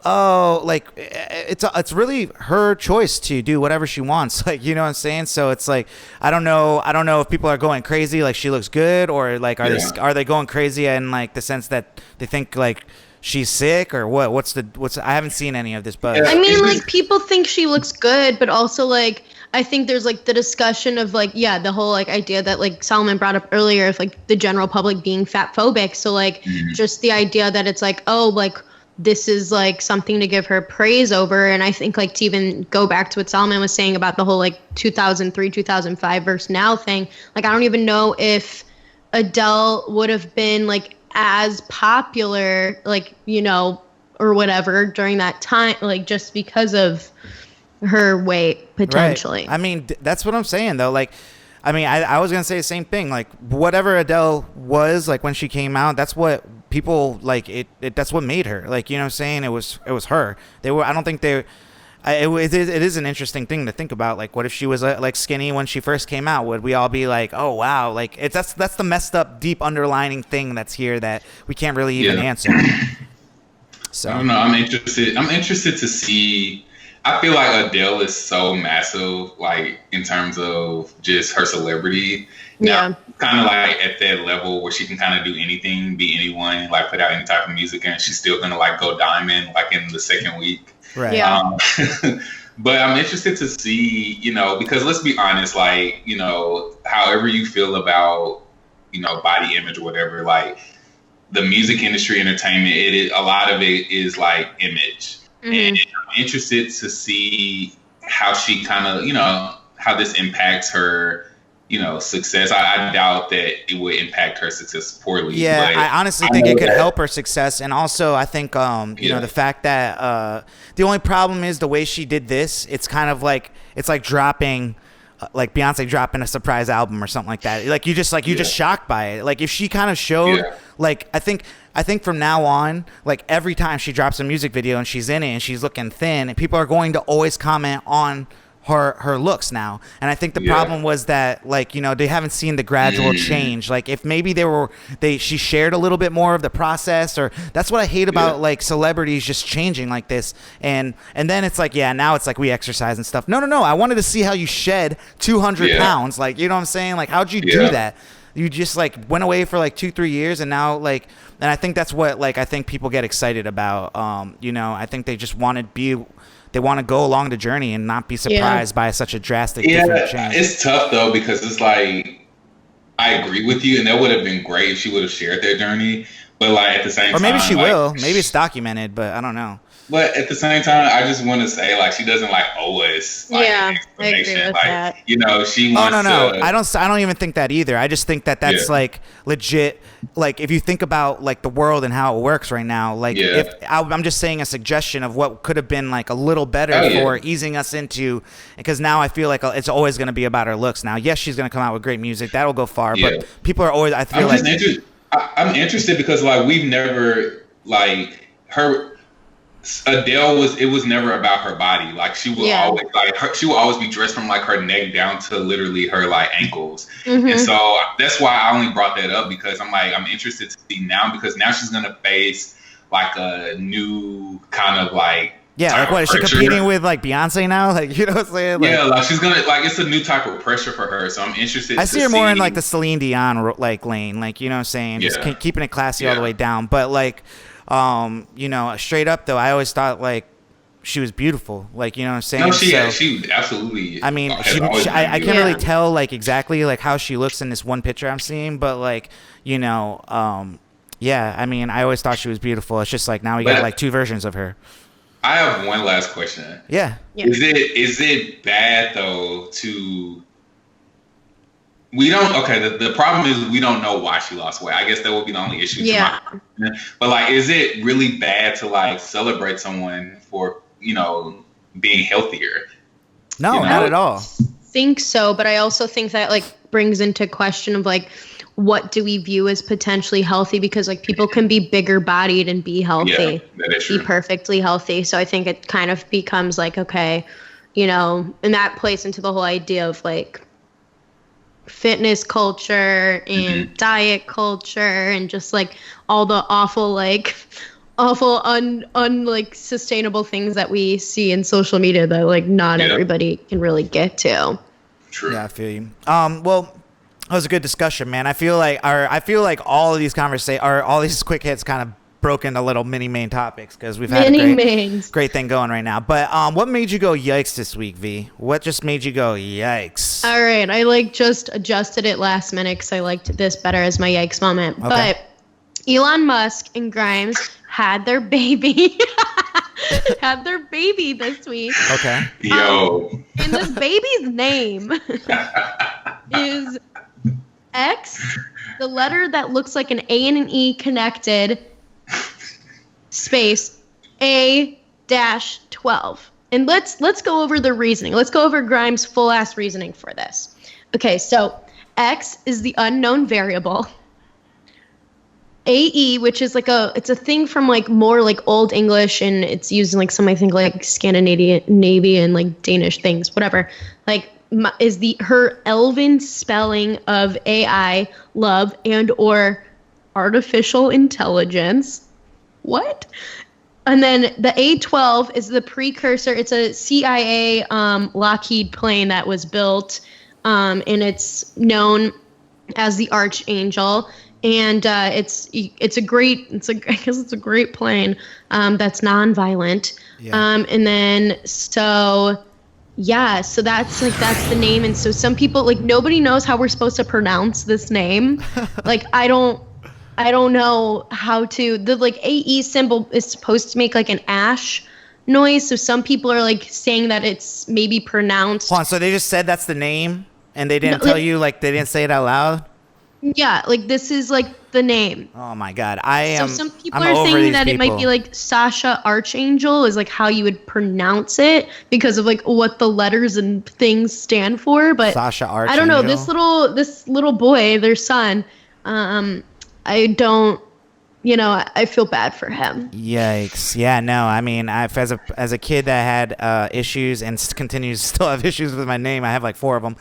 oh, like it's really her choice to do whatever she wants. Like, you know what I'm saying? So it's like, I don't know if people are going crazy like she looks good, or like are they going crazy in like the sense that they think like she's sick, or what? What's I haven't seen any of this, but I mean, like, people think she looks good, but also like I think there's like the discussion of like, yeah, the whole like idea that like Solomon brought up earlier of like the general public being fat phobic. So like just the idea that it's like, oh, like this is like something to give her praise over. And I think like to even go back to what Solomon was saying about the whole like 2003, 2005 versus now thing, like I don't even know if Adele would have been like as popular, like, you know, or whatever during that time, like just because of her weight potentially. Right. I mean, that's what I'm saying though. Like, I mean, I was gonna say the same thing. Like, whatever Adele was like when she came out, that's what people like. That's what made her. Like, you know what I'm saying? It was her. They were. I don't think they. It is an interesting thing to think about. Like, what if she was like skinny when she first came out? Would we all be like, oh wow? Like, that's the messed up, deep underlining thing that's here that we can't really even answer. So I don't know. I'm interested to see. I feel like Adele is so massive, like in terms of just her celebrity. Yeah. Now, kind of like at that level where she can kind of do anything, be anyone, like put out any type of music, and she's still gonna like go diamond like in the second week. right. Yeah. But I'm interested to see, you know, because let's be honest, like, you know, however you feel about, you know, body image or whatever, like the music industry, entertainment, a lot of it is like image. And I'm interested to see how she kind of, you know, how this impacts her, you know, success. I doubt that it would impact her success poorly. Yeah, but I honestly think it could help her success. And also, I think, you know, the fact that the only problem is the way she did this. It's kind of like, it's like dropping, like Beyonce dropping a surprise album or something like that. Like, you're just shocked by it. Like, if she kind of showed, like, I think from now on, like every time she drops a music video and she's in it and she's looking thin, people are going to always comment on her looks now. And I think the problem was that, like, you know, they haven't seen the gradual change. Like, if maybe she shared a little bit more of the process, or that's what I hate about like celebrities just changing like this. And then it's like, yeah, now it's like we exercise and stuff. No. I wanted to see how you shed 200 pounds. Like, you know what I'm saying? Like, how'd you do that? You just like went away for like 2-3 years, and now like, and I think that's what like I think people get excited about. You know, I think they just want to go along the journey and not be surprised by such a drastic different change. It's tough though, because it's like, I agree with you, and that would have been great if she would have shared their journey. But like at the same time, or maybe she like, will. Maybe it's documented, but I don't know. But at the same time, I just want to say, like, she doesn't like owe us. Like, I agree with like, that. You know, she wants no. I don't even think that either. I just think that that's like legit. Like, if you think about like the world and how it works right now, like if I'm just saying a suggestion of what could have been like a little better for easing us into, because now I feel like it's always going to be about her looks now. Yes, she's going to come out with great music. That'll go far, but people are always, I feel I'm interested because like we've never like her. Adele was never about her body. Like she will always she will always be dressed from like her neck down to literally her like ankles. And so that's why I only brought that up, because I'm interested to see now, because now she's gonna face like a new kind of like like what is she competing with, like Beyonce now? Like, you know what I'm saying? Like, like she's gonna like, it's a new type of pressure for her. So I'm interested. I see her more in like the Celine Dion like lane, like, you know what I'm saying? Just keeping it classy all the way down. But like, you know, straight up though, I always thought like she was beautiful. Like, you know what I'm saying? No, she absolutely. I mean, I can't really tell like exactly like how she looks in this one picture I'm seeing, but like, you know, I mean, I always thought she was beautiful. It's just like now we got like two versions of her. I have one last question. Yeah. Is it bad though to? We don't. Okay. The problem is we don't know why she lost weight. I guess that would be the only issue. But like, is it really bad to like celebrate someone for, you know, being healthier? No, you know? not at all. Think so, but I also think that like brings into question of like, what do we view as potentially healthy? Because like people can be bigger bodied and be healthy, be perfectly healthy. So I think it kind of becomes like, okay, you know, and that plays into the whole idea of like fitness culture and diet culture and just like all the awful like awful like sustainable things that we see in social media that like not everybody can really get to. True. Yeah, I feel you. Well, that was a good discussion, man. I feel like all of these all these quick hits kind of broke into little mini main topics because we've had a great thing going right now. But what made you go yikes this week, V? What just made you go yikes? All right, I like just adjusted it last minute because I liked this better as my yikes moment. Okay. But Elon Musk and Grimes had their baby. Had their baby this week. Okay. Yo. And this baby's name is X, the letter that looks like an A and an E connected, space A-12. And let's go over the reasoning. Let's go over Grimes' full ass reasoning for this. Okay, so X is the unknown variable. AE, which is it's a thing from like more like Old English, and it's used in like some, I think, like Scandinavian, like Danish things, whatever. Like is her Elven spelling of AI, love, and or artificial intelligence. What? And then the A-12 is the precursor. It's a CIA Lockheed plane that was built, and it's known as the Archangel. And it's a great plane that's nonviolent. Yeah. And then so that's the name. And so some people, like, nobody knows how we're supposed to pronounce this name. Like I don't know how to. The like AE symbol is supposed to make like an ash noise. So some people are like saying that it's maybe pronounced. Hold on, so they just said that's the name, and they didn't tell you, like they didn't say it out loud. Yeah, like this is like the name. Oh my God, So some people are saying that it might be like Sasha Archangel is like how you would pronounce it because of like what the letters and things stand for. But Sasha Archangel. I don't know, this little boy, their son. I don't, I feel bad for him. Yikes! Yeah, no, I mean, as a kid that had issues and continues to still have issues with my name, I have like 4 of them.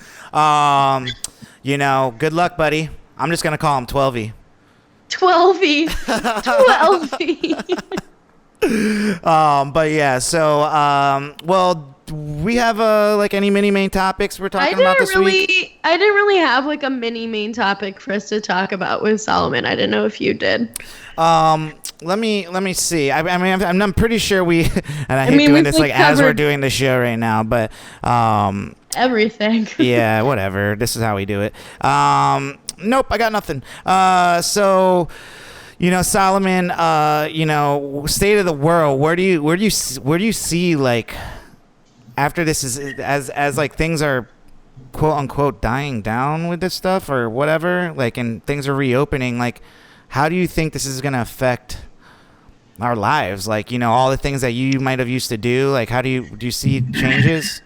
Good luck, buddy. I'm just gonna call him 12E. 12E. 12E. But yeah, so well, we have like any mini main topics we're talking about this week? I didn't really have like a mini main topic for us to talk about with Solomon. I didn't know if you did. Let me see. I'm pretty sure we and I hate doing this like as we're doing the show right now, but everything. Yeah, whatever. This is how we do it. Nope, I got nothing. So, Solomon, state of the world. Where do you see like after this is as like things are quote unquote dying down with this stuff or whatever, like, and things are reopening, like, how do you think this is going to affect our lives? Like, all the things that you might have used to do, like, how do you see changes?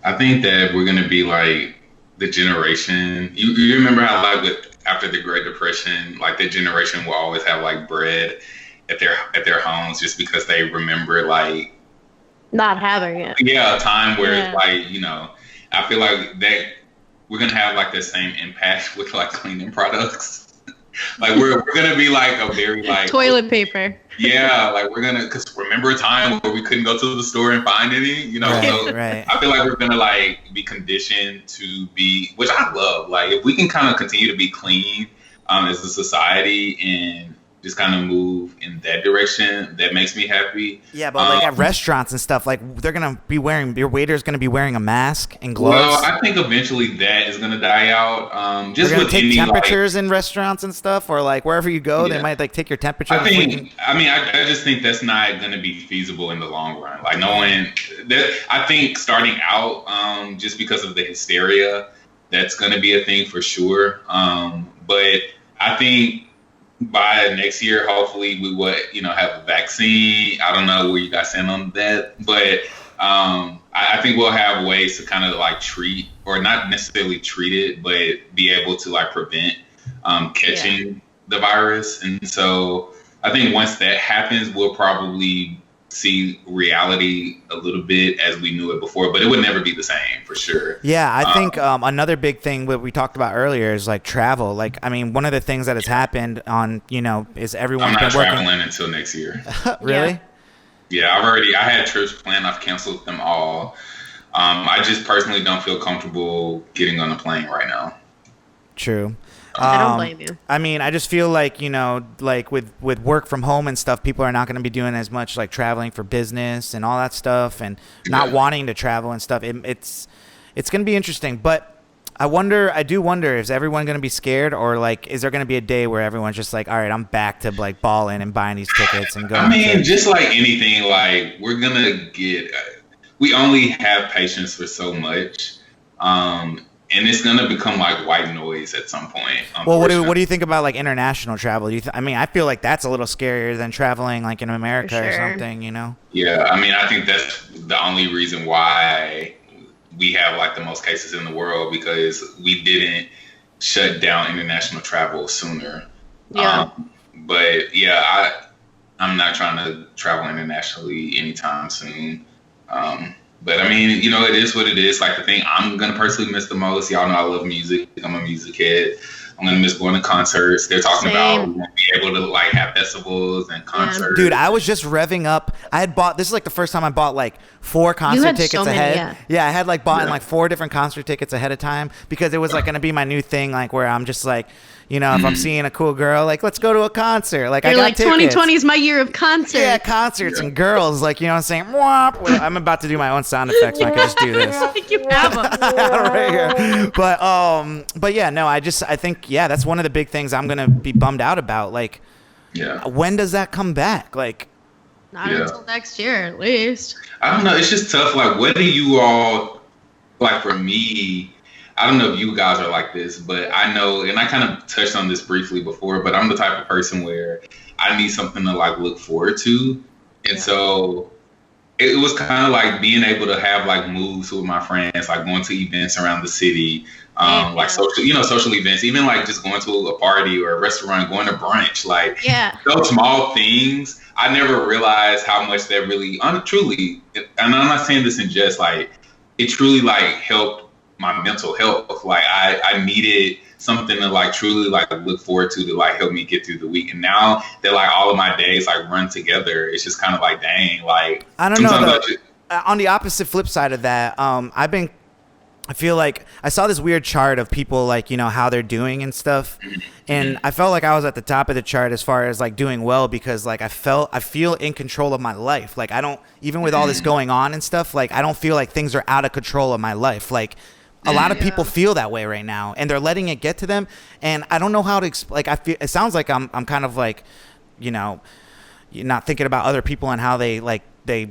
I think that we're going to be like the generation. You remember how like after the Great Depression, like the generation will always have like bread at their homes just because they remember like not having it. Yeah, a time where it's like, I feel like that we're going to have like the same impact with like cleaning products. Like we're gonna be like a very like toilet paper. Yeah, like we're gonna, cause remember a time where we couldn't go to the store and find any, Right. I feel like we're gonna like be conditioned to be, which I love. Like if we can kind of continue to be clean as a society and just kind of move in that direction, that makes me happy. Yeah, but like at restaurants and stuff, like they're gonna be your waiter's gonna be wearing a mask and gloves. Well, I think eventually that is gonna die out. Just with take temperatures in restaurants and stuff, or like wherever you go, they might like take your temperature. I just think that's not gonna be feasible in the long run. Like I think starting out, just because of the hysteria, that's gonna be a thing for sure. But I think by next year, hopefully we would, have a vaccine. I don't know where you guys stand on that, but I think we'll have ways to kind of like treat, or not necessarily treat it, but be able to like prevent catching the virus. And so I think once that happens, we'll probably see reality a little bit as we knew it before, but it would never be the same for sure. Yeah, I think another big thing that we talked about earlier is like travel. Like, I mean, one of the things that has happened on, is everyone's I'm not been working. traveling until next year. Really? Yeah, I had trips planned. I've canceled them all. I just personally don't feel comfortable getting on a plane right now. True. I don't blame you. I mean, I just feel like, like with work from home and stuff, people are not going to be doing as much like traveling for business and all that stuff, and not wanting to travel and stuff. It's going to be interesting, but I do wonder, is everyone going to be scared, or like, is there going to be a day where everyone's just like, all right, I'm back to like balling and buying these tickets and going? I mean, just like anything, like we only have patience for so much. And it's gonna become like white noise at some point. Well, what do you think about like international travel? I mean, I feel like that's a little scarier than traveling like in America or something, Yeah, I mean, I think that's the only reason why we have like the most cases in the world, because we didn't shut down international travel sooner. Yeah. But yeah, I'm not trying to travel internationally anytime soon. But I mean, it is what it is. Like, the thing I'm going to personally miss the most, y'all know I love music. I'm a music head. I'm going to miss going to concerts. They're talking about we won't be able to like have festivals and concerts. Dude, I was just revving up. This is like the first time I bought like 4 concert tickets ahead. Yeah, I had like bought like 4 different concert tickets ahead of time, because it was like going to be my new thing, like where I'm just like, if I'm seeing a cool girl, like, let's go to a concert. Like, You're I got like, 2020 is my year of concerts. Yeah, concerts and girls. Like, what I'm saying? Womp. Well, I'm about to do my own sound effects, so I can just do this. I think you have them. Right here. But yeah, no, I think, that's one of the big things I'm going to be bummed out about. Like, when does that come back? Like, not until next year, at least. I don't know. It's just tough. Like, what do you all, like, for me, I don't know if you guys are like this, but I know, and I kind of touched on this briefly before, but I'm the type of person where I need something to like look forward to. And so it was kind of like being able to have like moves with my friends, like going to events around the city, like social events, even like just going to a party or a restaurant, going to brunch, like those small things. I never realized how much that really, truly, and I'm not saying this in jest, like, it truly like helped my mental health. Like, I needed something to like truly like look forward to like help me get through the week. And now that like all of my days like run together, it's just kind of like, dang, like, I don't know. On the opposite flip side of that, I feel like I saw this weird chart of people, like, how they're doing and stuff. And I felt like I was at the top of the chart as far as like doing well, because like I feel in control of my life. Like, I don't, even with all this going on and stuff, like, I don't feel like things are out of control of my life. Like, a lot of people feel that way right now, and they're letting it get to them. And I don't know how to like, I feel, it sounds like I'm kind of like, you're not thinking about other people and how they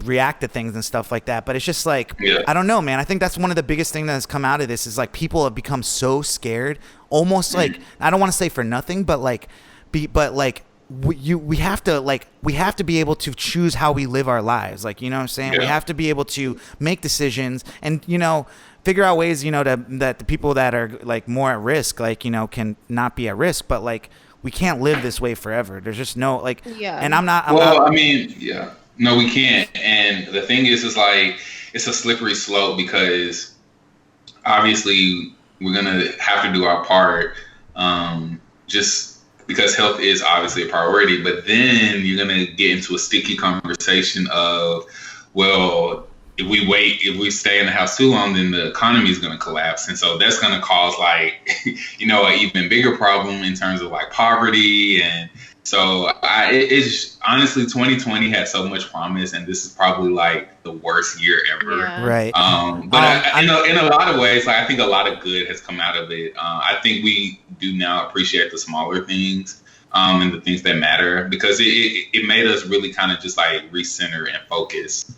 react to things and stuff like that. But it's just like, I don't know, man. I think that's one of the biggest things that has come out of this is like people have become so scared, almost like, I don't want to say for nothing, but like, we have to be able to choose how we live our lives. Like, you know what I'm saying? We have to be able to make decisions and, figure out ways, that the people that are like more at risk, like, can not be at risk, but like, we can't live this way forever. There's just no like, and I mean, no, we can't. And the thing is like, it's a slippery slope, because obviously we're going to have to do our part, just because health is obviously a priority, but then you're going to get into a sticky conversation of, well, if we stay in the house too long, then the economy is going to collapse. And so that's going to cause like, an even bigger problem in terms of like poverty. And so it's honestly, 2020 had so much promise, and this is probably like the worst year ever. Yeah. Right. But in a lot of ways, like, I think a lot of good has come out of it. I think we do now appreciate the smaller things, and the things that matter, because it made us really kind of just like recenter and focus.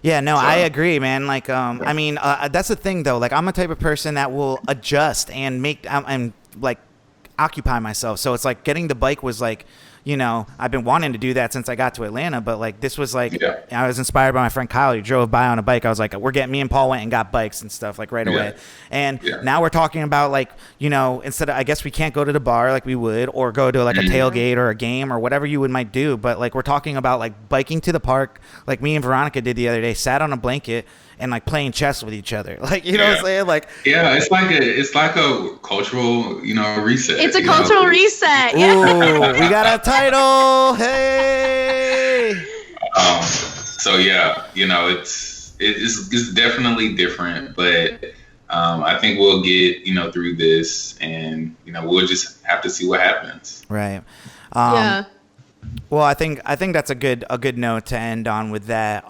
Yeah, no, I agree, man. Like, I mean, that's the thing, though. Like, I'm a type of person that will adjust and make and like occupy myself. So it's like getting the bike was like, you know, I've been wanting to do that since I got to Atlanta, but like this was like, Yeah. I was inspired by my friend Kyle. He drove by on a bike. I was like, me and Paul went and got bikes and stuff like right away. And now we're talking about like, you know, instead of, I guess we can't go to the bar like we would, or go to like a tailgate or a game or whatever you might do. But like, we're talking about like biking to the park. Like me and Veronica did the other day, sat on a blanket and like playing chess with each other. Like, you know what I'm saying? Like, it's like a cultural, you know, reset. It's a cultural reset. Yeah. ooh, we got a title. Hey. So yeah, you know, it's definitely different, but I think we'll get, you know, through this, and you know, we'll just have to see what happens. Right. Yeah. Well, I think that's a good note to end on with that.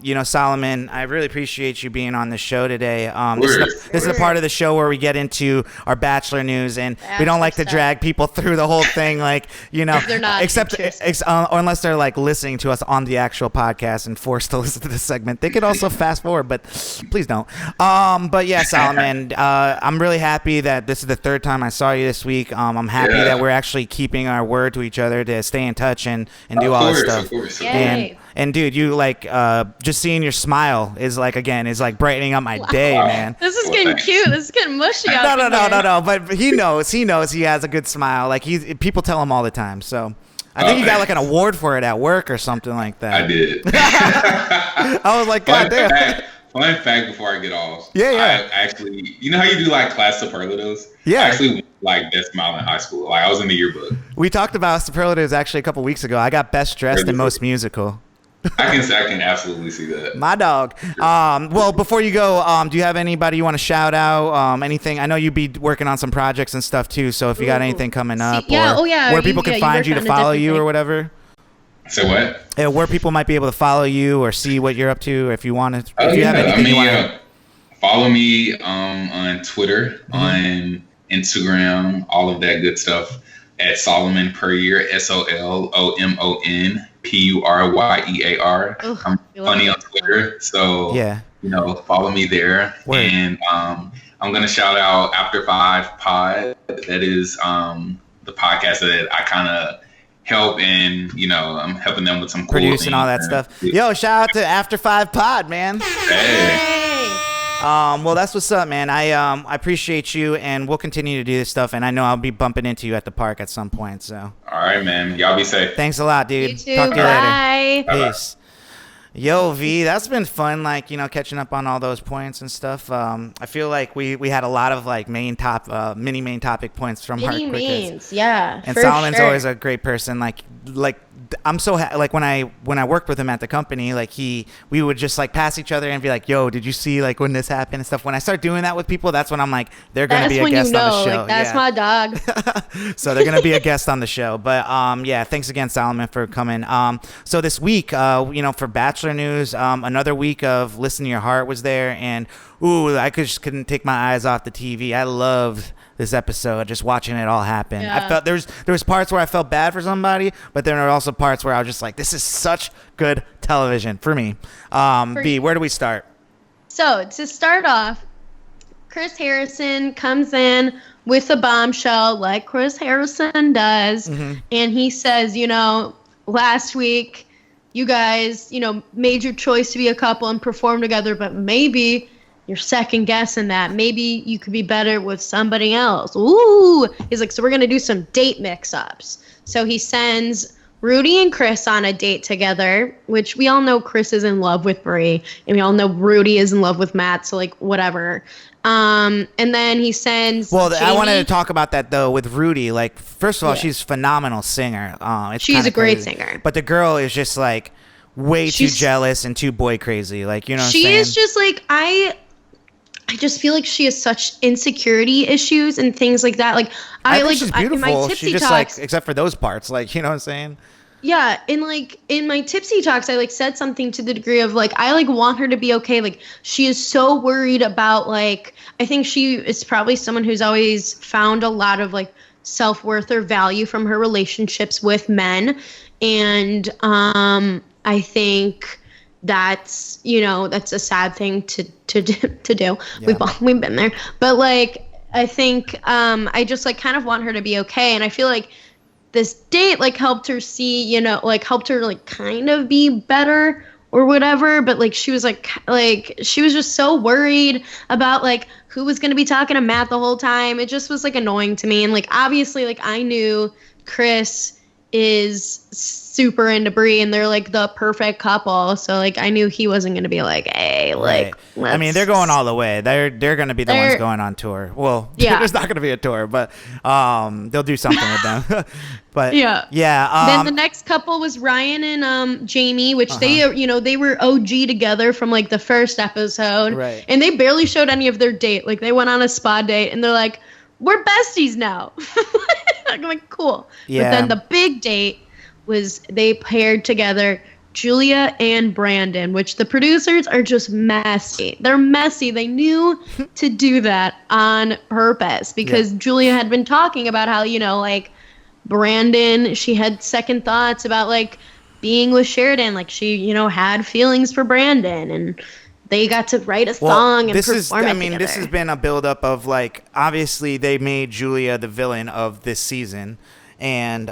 You know, Solomon, I really appreciate you being on the show today. This is the part of the show where we get into our Bachelor news, and we don't like to drag people through the whole thing, like, you know, They're not or unless they're like listening to us on the actual podcast and forced to listen to this segment. They could also fast forward, but please don't. But yeah, Solomon, I'm really happy that this is the third time I saw you this week. I'm happy that we're actually keeping our word to each other to stay in touch and do all this stuff. Of course. And dude, you like just seeing your smile is like brightening up my day, man. This is getting cute. This is getting mushy out No. But he knows he has a good smile. Like people tell him all the time. So I think you got like an award for it at work or something like that. I did. I was like, God damn. Fun fact before I get off. Yeah. I actually, you know how you do like class superlatives? Yeah. I actually won, like best smile in high school. Like I was in the yearbook. We talked about superlatives actually a couple weeks ago. I got best dressed and most musical. I can absolutely see that. My dog. Well, before you go, do you have anybody you want to shout out? Anything? I know you'd be working on some projects and stuff too. So if you got anything coming up, where people can find you to follow you or whatever. So what? Yeah, where people might be able to follow you or see what you're up to, if you want to. If you have anything you want to. Follow me on Twitter, on Instagram, all of that good stuff at Solomon Puryear, SOLOMONPURYEAR. I'm funny on Twitter, so you know, follow me there. Word. And I'm gonna shout out After 5 Pod. That is the podcast that I kind of help, and you know, I'm helping them with some cool producing all that stuff. Yo, shout out to After 5 Pod, man. Hey. Well, that's what's up, man. I appreciate you, and we'll continue to do this stuff, and I know I'll be bumping into you at the park at some point. So. All right, man. Y'all be safe. Thanks a lot, dude. You too. Talk to you Bye. later. Peace. Yo, V, that's been fun, like, you know, catching up on all those points and stuff. I feel like we had a lot of like mini main topic points from Heart Quickest. Mains, yeah. And Solomon's always a great person. Like I'm so like when I worked with him at the company, like we would just like pass each other and be like, "Yo, did you see like when this happened and stuff?" When I start doing that with people, that's when I'm like, they're gonna be a guest on the show. Like, that's my dog. So they're gonna be a guest on the show. But yeah, thanks again, Solomon, for coming. So this week, you know, for Bachelor news, another week of Listen to Your Heart was there, and I just couldn't take my eyes off the TV. I loved this episode, just watching it all happen. Yeah. I felt there was parts where I felt bad for somebody, but then there were also parts where I was just like, this is such good television for me. B, where do we start? So to start off, Chris Harrison comes in with a bombshell like Chris Harrison does. Mm-hmm. And he says, you know, last week you guys, you know, made your choice to be a couple and perform together, but maybe you're second guessing that. Maybe you could be better with somebody else. Ooh. He's like, so we're going to do some date mix-ups. So he sends Rudy and Chris on a date together, which we all know Chris is in love with Brie, and we all know Rudy is in love with Matt, so like whatever. And then he sends Jamie. I wanted to talk about that though with Rudy. Like, first of all, she's a phenomenal singer. She's a great singer. But the girl is just like way too jealous and too boy crazy. Like, you know what I'm saying? She is just like, I just feel like she has such insecurity issues and things like that. Like, I think she's beautiful. In my tipsy she just talks, like, except for those parts, like, you know what I'm saying? Yeah, and like in my tipsy talks, I like said something to the degree of like, I like want her to be okay. Like, she is so worried about like, I think she is probably someone who's always found a lot of like self-worth or value from her relationships with men, and I think that's, you know, that's a sad thing to do. Yeah. We've been there, but like I think I just like kind of want her to be okay, and I feel like this date like helped her see, you know, like helped her like kind of be better or whatever, but like she was like she was just so worried about like who was going to be talking to Matt the whole time. It just was like annoying to me. And like obviously like I knew Chris is super into Brie and they're like the perfect couple, so like I knew he wasn't going to be like, hey, like I mean, they're going all the way. They're going to be the ones going on tour. Well, there's not going to be a tour, but they'll do something with them. But yeah. Then the next couple was Ryan and Jamie, which they, you know, they were OG together from like the first episode, right? And they barely showed any of their date. Like they went on a spa date and they're like, we're besties now. I'm like, cool. Yeah. But then the big date was they paired together Julia and Brandon, which the producers are just messy. They're messy. They knew to do that on purpose because Julia had been talking about how, you know, like Brandon, she had second thoughts about like being with Sheridan. Like she, you know, had feelings for Brandon and they got to write a song and perform it together. This has been a buildup of like, obviously they made Julia the villain of this season, and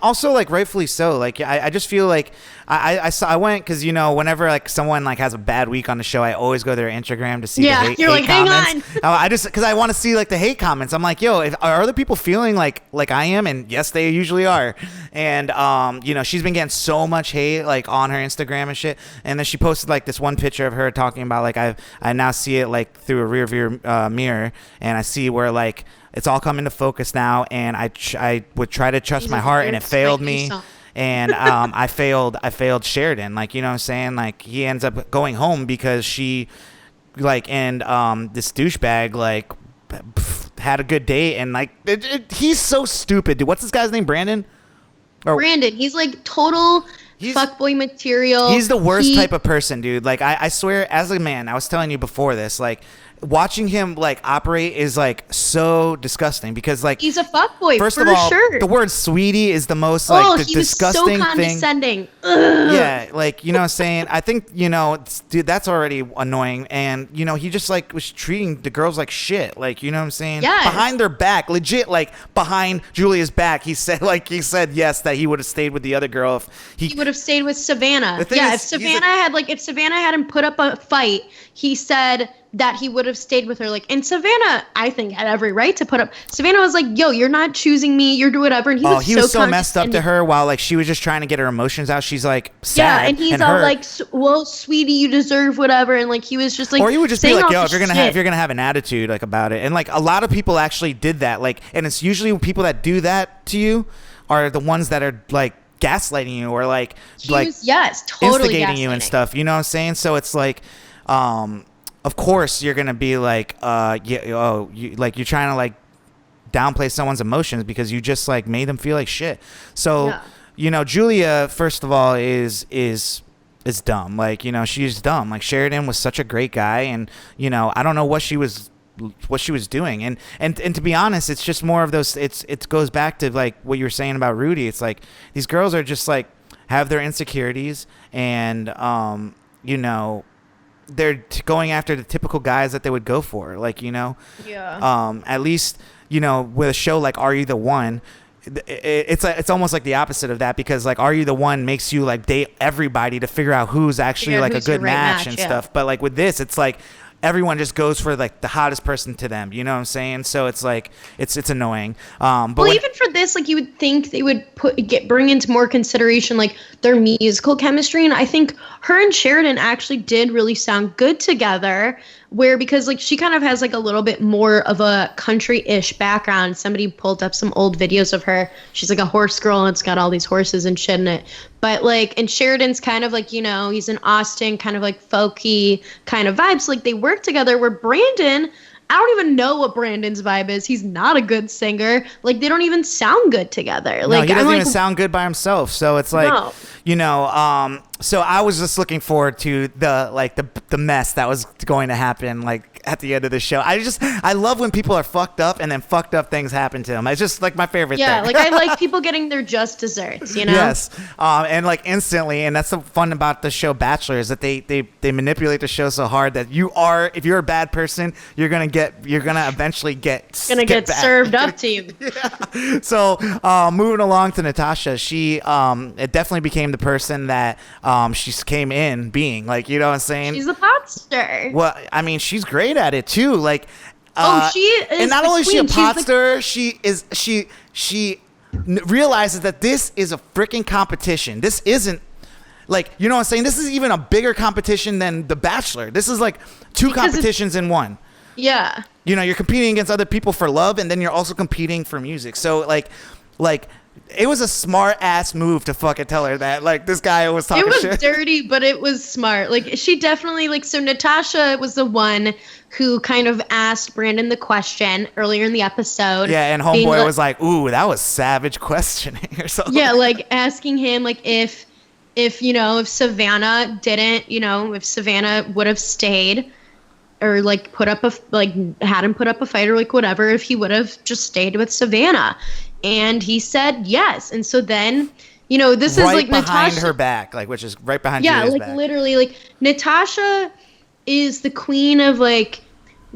also like rightfully so. Like I just feel like I went because, you know, whenever like someone like has a bad week on the show, I always go to their Instagram to see the hate like, comments. Hang on. I just because I want to see like the hate comments. I'm like, yo, are other people feeling like I am? And yes, they usually are. And you know, she's been getting so much hate like on her Instagram and shit. And then she posted like this one picture of her talking about like I now see it like through a rear view mirror, and I see where like it's all coming to focus now, and I would try to trust my heart, and it failed me. And I failed Sheridan. Like, you know what I'm saying? Like, he ends up going home because she, like, and this douchebag, like, had a good date, and, like, he's so stupid, dude. What's this guy's name? Brandon? Brandon. He's, like, total fuckboy material. He's the worst type of person, dude. Like, I swear, as a man, I was telling you before this, like, watching him like operate is like so disgusting because like he's a fuckboy. First of all, the word "sweetie" is the most like the disgusting thing. So condescending. Ugh. Yeah, like, you know what I'm saying? I think, you know, dude, that's already annoying. And, you know, he just like was treating the girls like shit. Like, you know what I'm saying? Yes. Behind their back, legit, like behind Julia's back, he said yes that he would have stayed with the other girl if he would have stayed with Savannah. If Savannah hadn't put up a fight, he said that he would have stayed with her. Like, and Savannah, I think, had every right to put up. Savannah was like, yo, you're not choosing me, you're doing whatever. And he was so messed up to her while like she was just trying to get her emotions out. She's like sad. Yeah, and he's all like, well, sweetie, you deserve whatever. And like he was just like, or you would just be like, yo, if you're gonna have an attitude like about it. And like a lot of people actually did that. Like, and it's usually people that do that to you are the ones that are like gaslighting you or totally instigating you and stuff. You know what I'm saying? So it's like, of course you're gonna be like, you're trying to like downplay someone's emotions because you just like made them feel like shit. So you know, Julia, first of all, is dumb. Like, you know, she's dumb. Like, Sheridan was such a great guy, and you know, I don't know what she was doing. And to be honest, it's just more of those. It goes back to like what you were saying about Rudy. It's like these girls are just like have their insecurities, and you know, they're going after the typical guys that they would go for. Like, you know, at least, you know, with a show like Are You the One, it's almost like the opposite of that, because like Are You the One makes you like date everybody to figure out who's actually like a good match and stuff. But like with this, it's like everyone just goes for like the hottest person to them. You know what I'm saying? So it's like it's annoying. But even for this, like you would think they would bring into more consideration like their musical chemistry, and I think her and Sheridan actually did really sound good together. Because like she kind of has like a little bit more of a country-ish background. Somebody pulled up some old videos of her. She's like a horse girl, and it's got all these horses and shit in it. But like, and Sheridan's kind of like, you know, he's in Austin, kind of like folky kind of vibes. Like they work together. Where Brandon, I don't even know what Brandon's vibe is. He's not a good singer. Like they don't even sound good together. Like no, he doesn't even sound good by himself. So it's like, you know, So I was just looking forward to the mess that was going to happen like at the end of the show. I love when people are fucked up and then fucked up things happen to them. It's just like my favorite thing. Yeah, like I like people getting their just desserts, you know? Yes. And like instantly, and that's the fun about the show Bachelor is that they manipulate the show so hard that if you're a bad person, you're gonna eventually get served up to you. Yeah. So moving along to Natasha, she it definitely became the person that she came in being, like, you know what I'm saying? She's a pop star. Well, I mean, she's great at it too. Like, she is. And not only is she a queen, pop star, she realizes that this is a freaking competition. This isn't like, you know what I'm saying? This is even a bigger competition than The Bachelor. This is like two competitions in one. Yeah. You know, you're competing against other people for love, and then you're also competing for music. So like it was a smart ass move to fucking tell her that, like, this guy was talking shit. It was dirty, but it was smart. Like, she definitely, like, so Natasha was the one who kind of asked Brandon the question earlier in the episode. Yeah, and homeboy was like, ooh, that was savage questioning or something. Yeah, like asking him, like, if Savannah didn't, if Savannah would have stayed or like had him put up a fight or like whatever, if he would have just stayed with Savannah. And he said yes. And so then, this is like behind Natasha, her back, like, which is right behind Julia's back. Yeah, like literally, like Natasha is the queen of like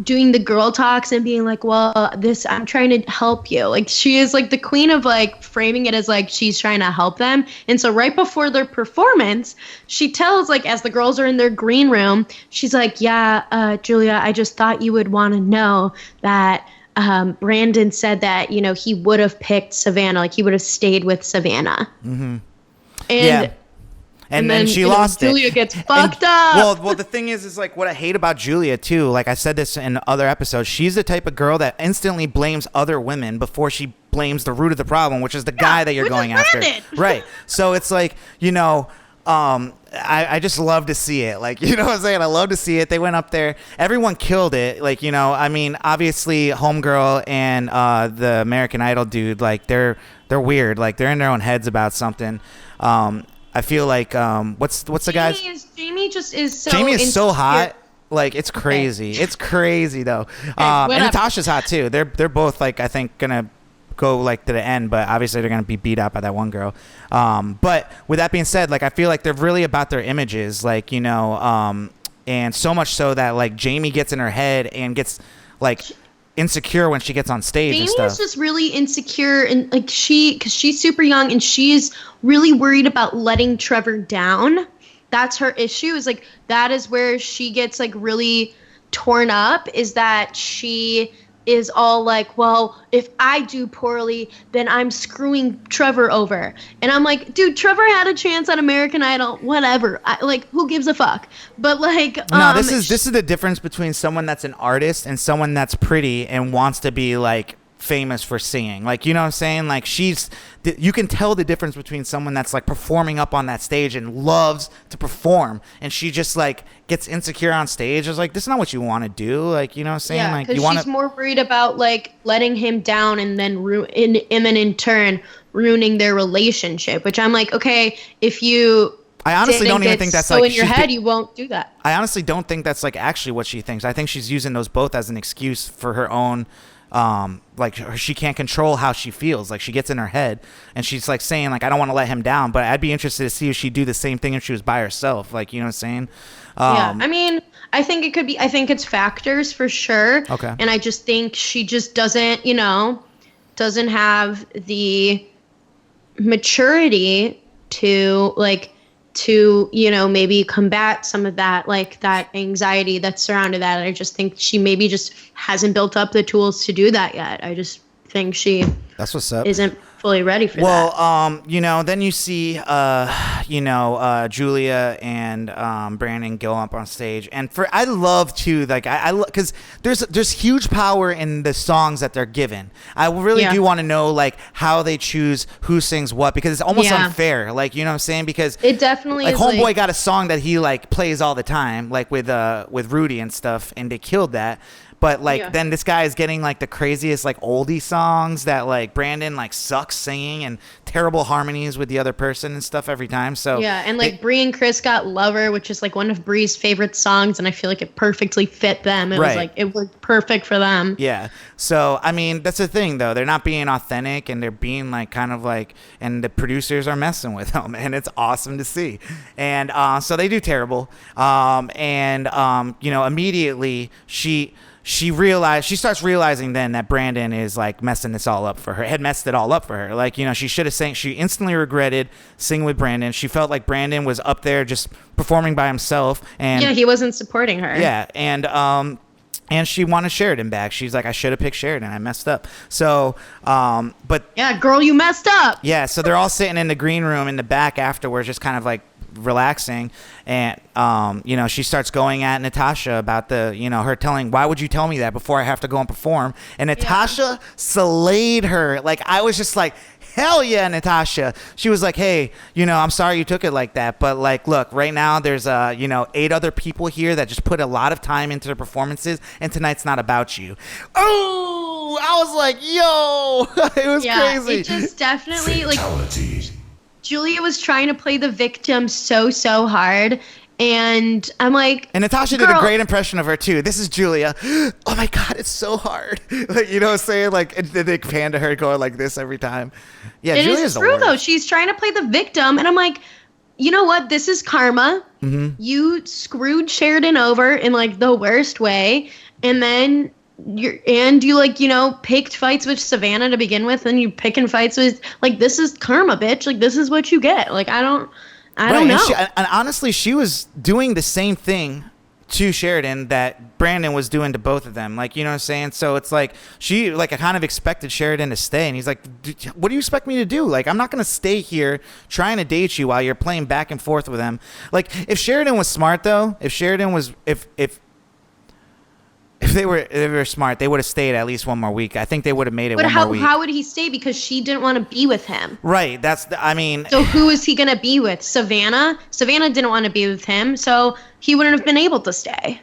doing the girl talks and being like, well, I'm trying to help you. Like, she is like the queen of like framing it as like she's trying to help them. And so right before their performance, she tells, like, as the girls are in their green room, she's like, yeah, Julia, I just thought you would want to know that Brandon said that, he would have picked Savannah, like he would have stayed with Savannah. Mm-hmm. And then she lost it. Julia gets fucked up. Well, the thing is like what I hate about Julia too. Like I said this in other episodes, she's the type of girl that instantly blames other women before she blames the root of the problem, which is the guy that you're going after. Right. So it's like, I just love to see it. Like, you know what I'm saying? I love to see it. They went up there. Everyone killed it. Like, I mean, obviously Homegirl and the American Idol dude, like they're weird. Like they're in their own heads about something. I feel like what's the guy's? Jamie just is so. Jamie is so hot. Like, it's crazy. Okay. It's crazy though. And Natasha's hot too. They're both, like, I think gonna go like to the end, but obviously they're gonna be beat out by that one girl. But with that being said, like, I feel like they're really about their images, like, and so much so that like Jamie gets in her head and gets like insecure when she gets on stage. Jamie and stuff. is just really insecure, and like because she's super young and she's really worried about letting Trevor down. That's her issue. Is like that is where she gets like really torn up. Is that she is all like, well, if I do poorly, then I'm screwing Trevor over. And I'm like, dude, Trevor had a chance at American Idol, whatever. Who gives a fuck? But like, no, this is the difference between someone that's an artist and someone that's pretty and wants to be like famous for singing. Like, you know what I'm saying? Like, you can tell the difference between someone that's like performing up on that stage and loves to perform, and she just like gets insecure on stage. It's like, this is not what you want to do. Like, you know what I'm saying? Yeah, like, because she's more worried about like letting him down and then in turn ruining their relationship, which I'm like, okay, if you I honestly don't even think that's so like in your head you won't do that. I honestly don't think that's like actually what she thinks. I think she's using those both as an excuse for her own she can't control how she feels. Like, she gets in her head and she's like saying like, I don't want to let him down, but I'd be interested to see if she'd do the same thing if she was by herself. Like, you know what I'm saying? Yeah, I mean, I think it could be, I think it's factors for sure. Okay. And I just think she just doesn't have the maturity to maybe combat some of that, like that anxiety that's surrounded that. I just think she maybe just hasn't built up the tools to do that yet. I just think that's what's up. Isn't fully ready for that. Well, then you see, Julia and Brandon go up on stage, and I love too, like I because there's huge power in the songs that they're given. I really do want to know like how they choose who sings what, because it's almost unfair. Like, you know what I'm saying? Because it definitely like is. Homeboy got a song that he like plays all the time, like with Rudy and stuff, and they killed that. But like then this guy is getting like the craziest like oldie songs that like Brandon like sucks singing and terrible harmonies with the other person and stuff every time. So yeah, and like Bree and Chris got Lover, which is like one of Bree's favorite songs, and I feel like it perfectly fit them. It was like it worked perfect for them. Yeah. So I mean that's the thing though. They're not being authentic and they're being like kind of like, and the producers are messing with them, and it's awesome to see. And so they do terrible. You know, immediately she starts realizing then that Brandon is like messing this all up for her, had messed it all up for her. Like, you know, she should have sang, she instantly regretted singing with Brandon. She felt like Brandon was up there just performing by himself. And yeah, he wasn't supporting her. Yeah. And she wanted Sheridan back. She's like, I should have picked Sheridan. I messed up. So, but yeah, girl, you messed up. Yeah. So they're all sitting in the green room in the back afterwards, just kind of like relaxing. And, you know, she starts going at Natasha about the, you know, her telling, why would you tell me that before I have to go and perform? And Natasha slayed her. Like, I was just like, hell yeah, Natasha. She was like, hey, you know, I'm sorry you took it like that, but like, look, right now there's, you know, 8 other people here that just put a lot of time into their performances, and tonight's not about you. Oh, I was like, yo, it was crazy. It just definitely, like, Julia was trying to play the victim so hard. And I'm like, and Natasha did a great impression of her too. This is Julia. Oh my God, it's so hard. Like, you know what I'm saying? Like, they pan to her going like this every time. Yeah, it Julia's is true though. She's trying to play the victim, and I'm like, you know what? This is karma. Mm-hmm. You screwed Sheridan over in like the worst way, and then you like, you know, picked fights with Savannah to begin with, and you picking fights with, like, this is karma, bitch. Like, this is what you get. Like, I don't know. And honestly, she was doing the same thing to Sheridan that Brandon was doing to both of them. Like, you know what I'm saying? So it's like she like I kind of expected Sheridan to stay, and he's like, what do you expect me to do? Like, I'm not going to stay here trying to date you while you're playing back and forth with him. Like, if Sheridan was smart though, if they were smart, they would have stayed at least one more week. I think they would have made it one more week. But how would he stay? Because she didn't want to be with him. Right. So who is he going to be with? Savannah? Savannah didn't want to be with him, so he wouldn't have been able to stay.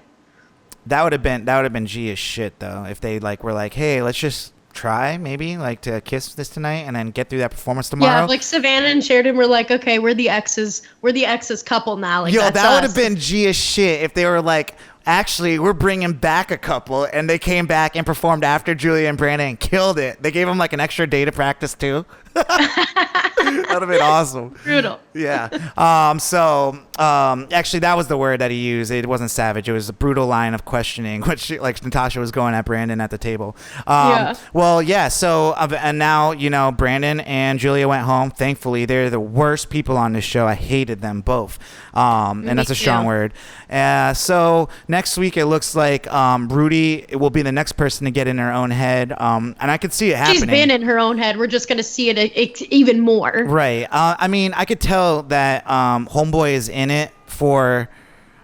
That would have been G as shit though, if they like were like, hey, let's just try maybe like to kiss this tonight and then get through that performance tomorrow. Yeah, like Savannah and Sheridan were like, okay, we're the exes couple now. Like, yo, that would have been G as shit if they were like, actually, we're bringing back a couple, and they came back and performed after Julia and Brandon and killed it. They gave them like an extra day to practice too. That would have been awesome. Brutal. Yeah. Actually, that was the word that he used. It wasn't savage. It was a brutal line of questioning, which like Natasha was going at Brandon at the table. Well, yeah. So, and now, you know, Brandon and Julia went home. Thankfully, they're the worst people on this show. I hated them both. And that's a strong word. So next week, it looks like Rudy will be the next person to get in her own head. And I could see it happening. She's been in her own head. We're just going to see it even more. Right. I mean, I could tell that Homeboy is in it for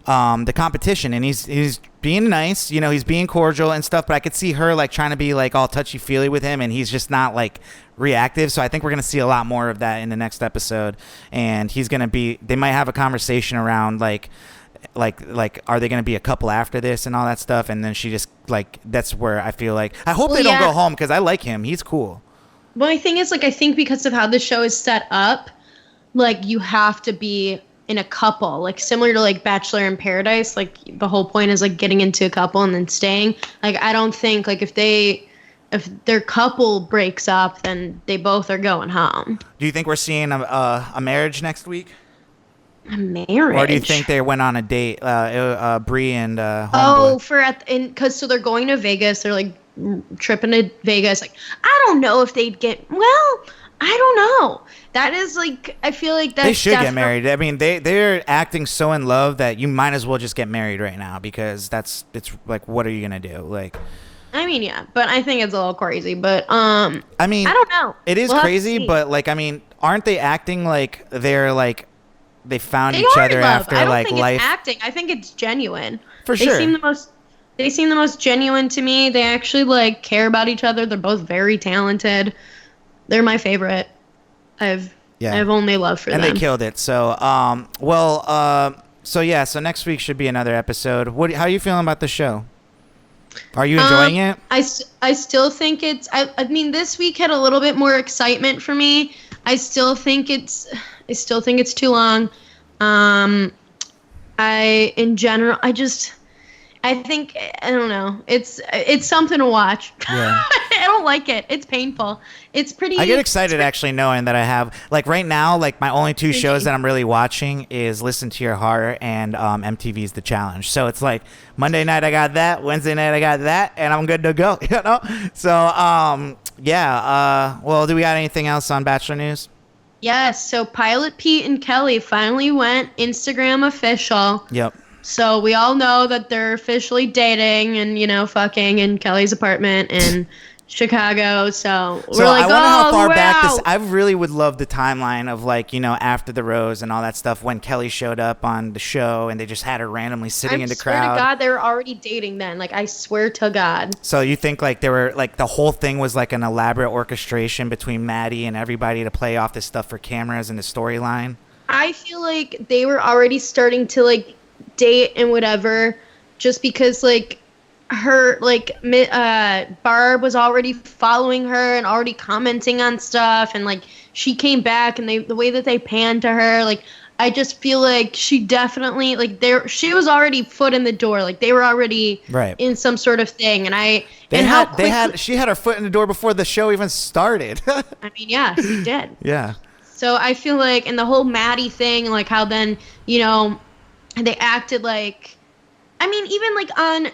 the competition, and he's being nice, you know, he's being cordial and stuff, but I could see her like trying to be like all touchy-feely with him, and he's just not like reactive. So I think we're going to see a lot more of that in the next episode, and they might have a conversation around like are they going to be a couple after this and all that stuff, and then she just like, that's where I feel like I hope they don't go home, because I like him, he's cool. Well, my thing is, like, I think because of how the show is set up, like, you have to be in a couple, like, similar to, like, Bachelor in Paradise. Like, the whole point is, like, getting into a couple and then staying. Like, I don't think, like, if their couple breaks up, then they both are going home. Do you think we're seeing a marriage next week? A marriage? Or do you think they went on a date, Bree and Homeboy? Oh, because so they're going to Vegas. They're, like, tripping to Vegas. Like, I don't know if they'd get, well, I don't know. That is like, I feel like that's, they should get married. I mean, they're acting so in love that you might as well just get married right now, because it's like, what are you gonna do? Like, I mean, yeah, but I think it's a little crazy. But I mean, I don't know. It is crazy, but like, I mean, aren't they acting like they're like they found each other after like life? It's acting. I think it's genuine. For sure. They seem the most genuine to me. They actually like care about each other. They're both very talented. They're my favorite. I have only love for them. And they killed it. So, so next week should be another episode. How are you feeling about the show? Are you enjoying it? I still think it's. I mean, this week had a little bit more excitement for me. I still think it's too long. In general, I think, I don't know. It's something to watch. Yeah. I don't like it. It's painful. It's pretty. I get excited actually knowing that I have, like, right now, like, my only two shows that I'm really watching is Listen to Your Heart and MTV's The Challenge. So it's like Monday night I got that, Wednesday night I got that, and I'm good to go. You know. So yeah. Well, do we got anything else on Bachelor news? Yes. So Pilot Pete and Kelly finally went Instagram official. Yep. So we all know that they're officially dating and, fucking in Kelly's apartment in Chicago. So we're like, I wonder how far we're back out. I really would love the timeline of, like, after the rose and all that stuff when Kelly showed up on the show and they just had her randomly sitting in the crowd. I swear to God, they were already dating then. Like, I swear to God. So you think, like, they were, like, the whole thing was like an elaborate orchestration between Maddie and everybody to play off this stuff for cameras and the storyline? I feel like they were already starting to, like, date and whatever, just because, like, her, like, Barb was already following her and already commenting on stuff, and, like, she came back and the way that they panned to her, like, I just feel like she definitely, like, she was already foot in the door, like, they were already in some sort of thing, and she had her foot in the door before the show even started. I mean, yeah, she did. Yeah. So I feel like, and the whole Maddie thing, like, how then, they acted like, I mean, even, like, on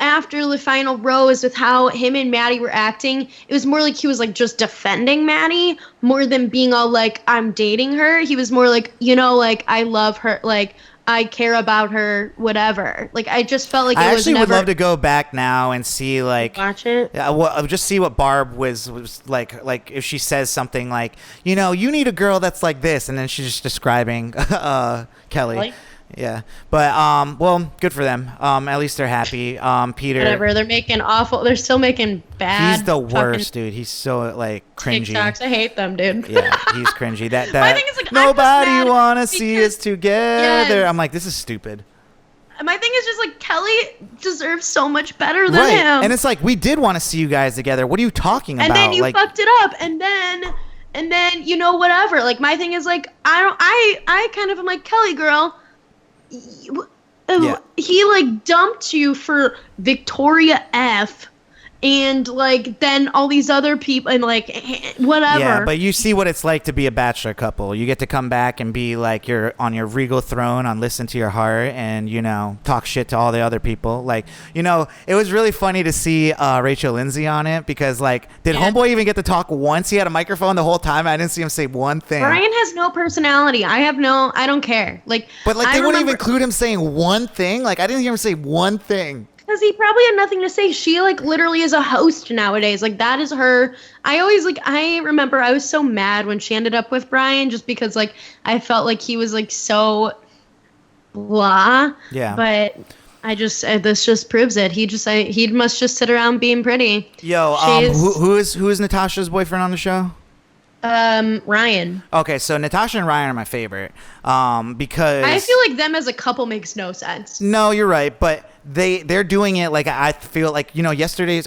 after the final rose with how him and Maddie were acting, it was more like he was, like, just defending Maddie more than being all, like, I'm dating her. He was more like, like, I love her, like, I care about her, whatever. Like, I just felt like I actually would love to go back now and see, like, watch it. Just see what Barb was like. Like, if she says something like, you need a girl that's like this, and then she's just describing Kelly. Really? Yeah, but well, good for them. At least they're happy. Peter, whatever. They're still making bad. He's the worst, dude. He's so, like, cringy. TikToks. I hate them, dude. Yeah, he's cringy. That My thing is, like, nobody wanna see us together. Yes. I'm like, this is stupid. My thing is just, like, Kelly deserves so much better than him. And it's like, we did want to see you guys together. What are you talking about? And then you fucked it up, and then whatever. Like, my thing is, like, I kind of am like, Kelly girl. He, like, dumped you for Victoria F. And, like, then all these other people, and, like, whatever. Yeah, but you see what it's like to be a bachelor couple. You get to come back and be, like, you're on your regal throne on Listen to Your Heart and, talk shit to all the other people. Like, it was really funny to see Rachel Lindsay on it because, like, did Homeboy even get to talk once? He had a microphone the whole time. I didn't see him say one thing. Brian has no personality. I don't care. Like, but, like, they wouldn't even include him saying one thing. Like, I didn't hear him say one thing. Because he probably had nothing to say. She, like, literally is a host nowadays. Like, that is her. I remember I was so mad when she ended up with Brian just because, like, I felt like he was, like, so blah. Yeah. But this just proves it. He must just sit around being pretty. Yo, who is Natasha's boyfriend on the show? Ryan. Okay, so Natasha and Ryan are my favorite. Because I feel like them as a couple makes no sense. No, you're right, but they're doing it like I feel like yesterday's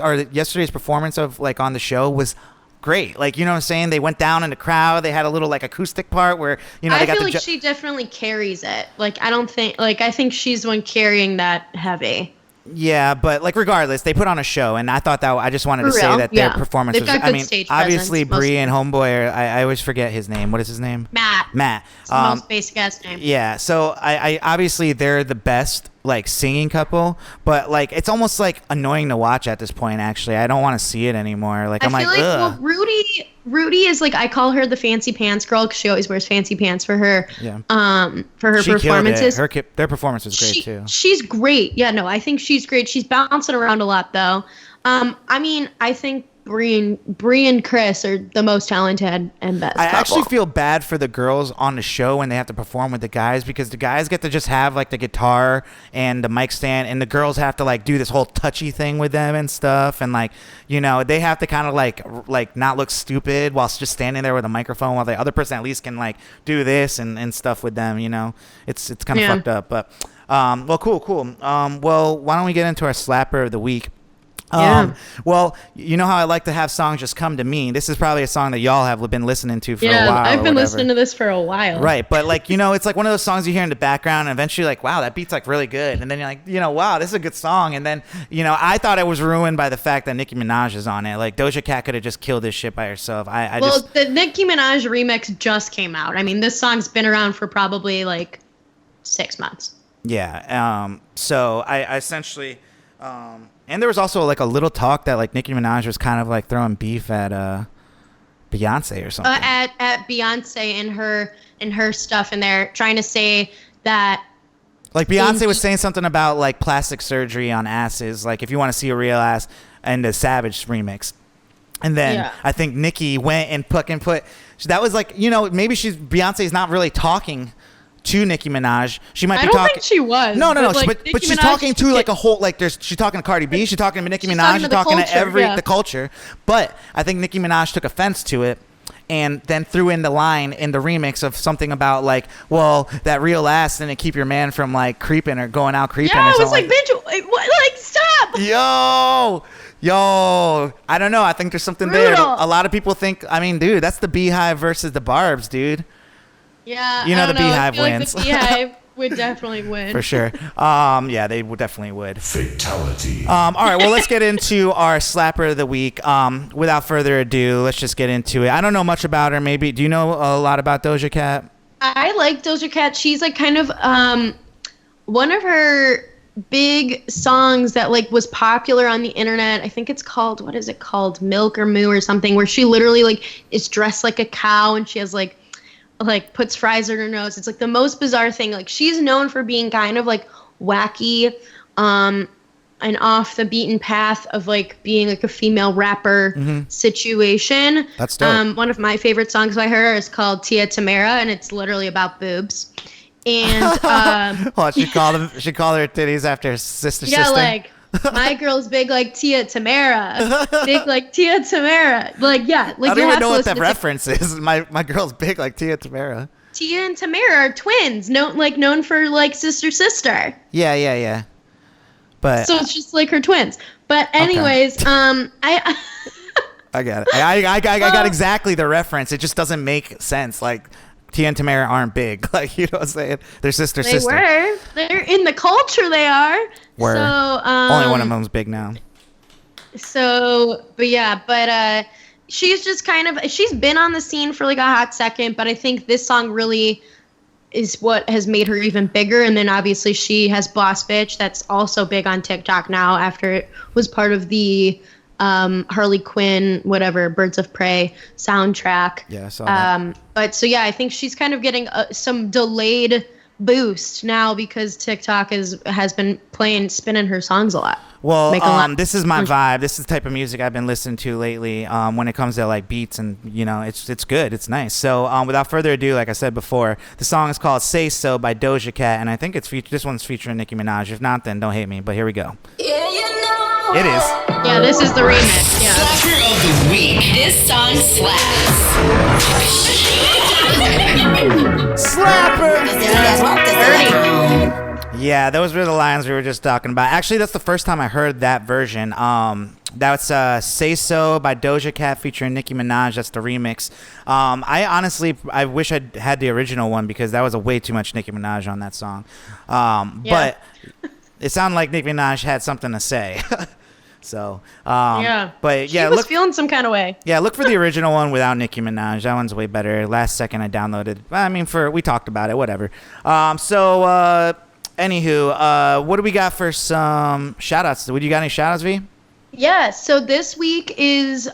performance of, like, on the show was great. Like, you know what I'm saying? They went down in the crowd. They had a little, like, acoustic part where I feel like she definitely carries it. Like, I think she's the one carrying that heavy. Yeah, but, like, regardless, they put on a show, and I thought that I just wanted to say that their performance was. I mean, obviously, Bree and Homeboy. I always forget his name. What is his name? Matt. It's the most basic ass name. Yeah. So I obviously they're the best, like, singing couple, but, like, it's almost, like, annoying to watch at this point. Actually, I don't want to see it anymore. Like, I'm like, ugh. Well, Rudy is, like, I call her the fancy pants girl because she always wears fancy pants for her. Yeah. For her performances. Their performance was great too. She's great. Yeah. No, I think she's great. She's bouncing around a lot though. I mean, I think Bree and Chris are the most talented and best couple. Actually feel bad for the girls on the show when they have to perform with the guys because the guys get to just have, like, the guitar and the mic stand, and the girls have to, like, do this whole touchy thing with them and stuff, and, like, they have to kind of like not look stupid while just standing there with a microphone while the other person at least can, like, do this and stuff with them. It's kind of fucked up, but well, cool. Well, why don't we get into our slapper of the week? Well, you know how I like to have songs just come to me. This is probably a song that y'all have been listening to for a while. Yeah, I've been listening to this for a while. Right, but like, it's like one of those songs you hear in the background and eventually like, wow, that beat's like really good. And then you're like, wow, this is a good song. And then, I thought it was ruined by the fact that Nicki Minaj is on it. Like Doja Cat could have just killed this shit by herself. The Nicki Minaj remix just came out. I mean, this song's been around for probably like 6 months. Yeah. So I essentially, and there was also like a little talk that like Nicki Minaj was kind of like throwing beef at Beyonce or something. At Beyonce and her stuff in there, trying to say that. Like Beyonce was saying something about like plastic surgery on asses, like if you want to see a real ass, and the Savage remix. And then I think Nicki went and put that was like, maybe Beyonce's not really talking to Nicki Minaj. She might be talking. I don't think she was. No. But she's talking to like a whole, like she's talking to Cardi B, she's talking to Nicki Minaj, she's talking to the culture. But I think Nicki Minaj took offense to it and then threw in the line in the remix of something about like, well, that real ass didn't keep your man from like creeping or going out creeping. Yeah, or I was like, bitch, what? Like, stop. Yo, I don't know. I think there's something there. A lot of people think, I mean, dude, that's the Beehive versus the Barbs, dude. Yeah, the Beehive wins. Like the Beehive would definitely win. For sure. Yeah, they definitely would. Fatality. All right, well, let's get into our slapper of the week. Without further ado, let's just get into it. I don't know much about her. Maybe, do you know a lot about Doja Cat? I like Doja Cat. She's like kind of one of her big songs that like was popular on the internet. I think it's called, what is it called? Milk or Moo or something, where she literally like is dressed like a cow and she has like puts fries in her nose. It's like the most bizarre thing. Like she's known for being kind of like wacky, and off the beaten path of like being like a female rapper situation. That's dope. One of my favorite songs by her is called Tia Tamara, and it's literally about boobs. And well, she called her titties after her sister. Yeah, like my girl's big like Tia Tamara, big like Tia Tamara. Like like I don't even know what that reference is. My girl's big like Tia Tamara. Tia and Tamara are twins, known for like sister. Yeah. But so it's just like her twins. But anyways, I got it. I got exactly the reference. It just doesn't make sense. Like Tia and Tamara aren't big. Like, you know what I'm saying? They're sister. They were. They're in the culture. They are. Were. So only one of them's big now. So, but she's just she's been on the scene for like a hot second, but I think this song really is what has made her even bigger. And then obviously she has Boss Bitch that's also big on TikTok now after it was part of the Harley Quinn, whatever, Birds of Prey soundtrack. Yeah, I saw that. But so I think she's kind of getting some delayed boost now because TikTok has been spinning her songs a lot. Well, this is my vibe. This is the type of music I've been listening to lately. When it comes to like beats and it's good, it's nice. So without further ado, like I said before, the song is called "Say So" by Doja Cat, and I think this one's featuring Nicki Minaj. If not, then don't hate me. But here we go. It is. Yeah, this is the remix. Yeah. Slapper of the week. This song slaps. Slapper. Dirty. Yeah, those were the lines we were just talking about. Actually, that's the first time I heard that version. That's "Say So" by Doja Cat featuring Nicki Minaj. That's the remix. I wish I had the original one because that was a way too much Nicki Minaj on that song. But it sounded like Nicki Minaj had something to say. So, but yeah, she was feeling some kind of way. Yeah, look for the original one without Nicki Minaj. That one's way better. Last second I downloaded. I mean, we talked about it, whatever. Anywho, what do we got for some shout-outs? You got any shout-outs, V? Yeah, so this week is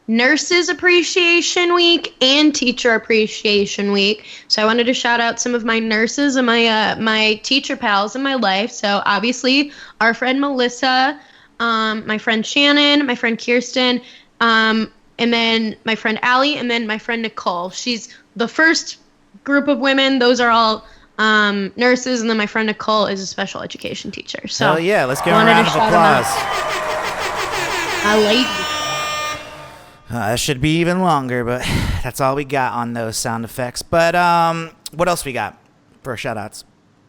Nurses Appreciation Week and Teacher Appreciation Week. So I wanted to shout out some of my nurses and my teacher pals in my life. So obviously our friend Melissa, my friend Shannon, my friend Kirsten, and then my friend Allie, and then my friend Nicole. She's the first group of women. Those are all nurses, and then my friend Nicole is a special education teacher. So hell yeah, let's give her a round of applause. A lady. That should be even longer, but that's all we got on those sound effects. But what else we got for shout-outs?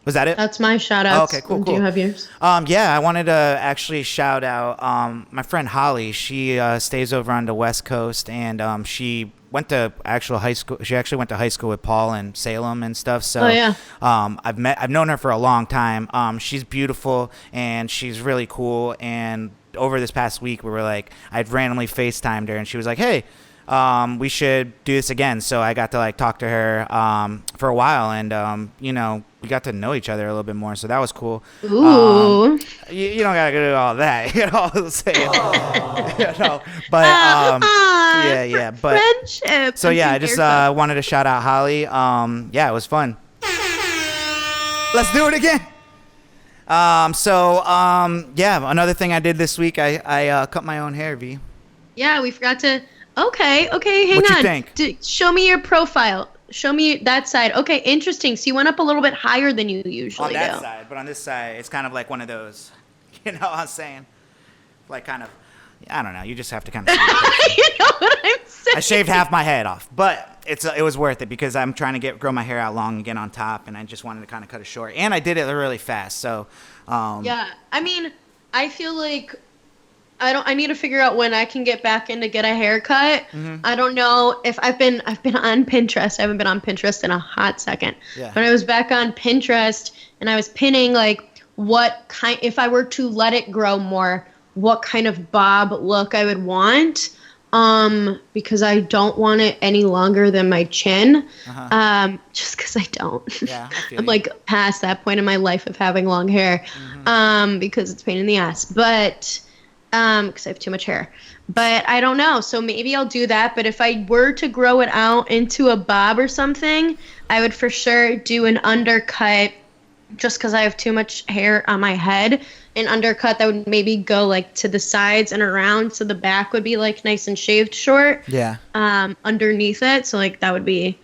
Was that it? That's my shout out. Oh, okay, cool. Do you have yours? Yeah, I wanted to actually shout out my friend Holly. She stays over on the West Coast, and she went to actual high school. She actually went to high school with Paul in Salem and stuff. So, I've known her for a long time. She's beautiful and she's really cool. And over this past week, we were like, I'd randomly FaceTimed her, and she was like, "Hey, we should do this again." So I got to like talk to her for a while, and we got to know each other a little bit more. So that was cool. Ooh. You don't gotta do all that. You know, say it. But yeah. But friendship. so yeah, I just wanted to shout out Holly. Yeah, it was fun. Let's do it again. Yeah, another thing I did this week, I cut my own hair, V. Yeah, we forgot to. Okay, hang What on. you think? Show me your profile. Show me that side. Okay, interesting. So you went up a little bit higher than you usually do. On that side, but on this side, it's kind of like one of those. You know what I'm saying? Like kind of, I don't know. You just have to kind of. You know what I'm saying? I shaved half my head off, but it was worth it because I'm trying to grow my hair out long again on top, and I just wanted to kind of cut it short, and I did it really fast. So. Yeah, I mean, I feel like I need to figure out when I can get back in to get a haircut. Mm-hmm. I don't know if I've been on Pinterest. I haven't been on Pinterest in a hot second. Yeah. But I was back on Pinterest and I was pinning like if I were to let it grow more, what kind of bob look I would want. Because I don't want it any longer than my chin. Just because I don't. Yeah, I feel I'm like past that point in my life of having long hair. Because it's a pain in the ass. But because I have too much hair. But I don't know. So maybe I'll do that. But if I were to grow it out into a bob or something, I would for sure do an undercut just because I have too much hair on my head. An undercut that would maybe go like to the sides and around, so the back would be like nice and shaved short. Yeah. Underneath it, so like that would be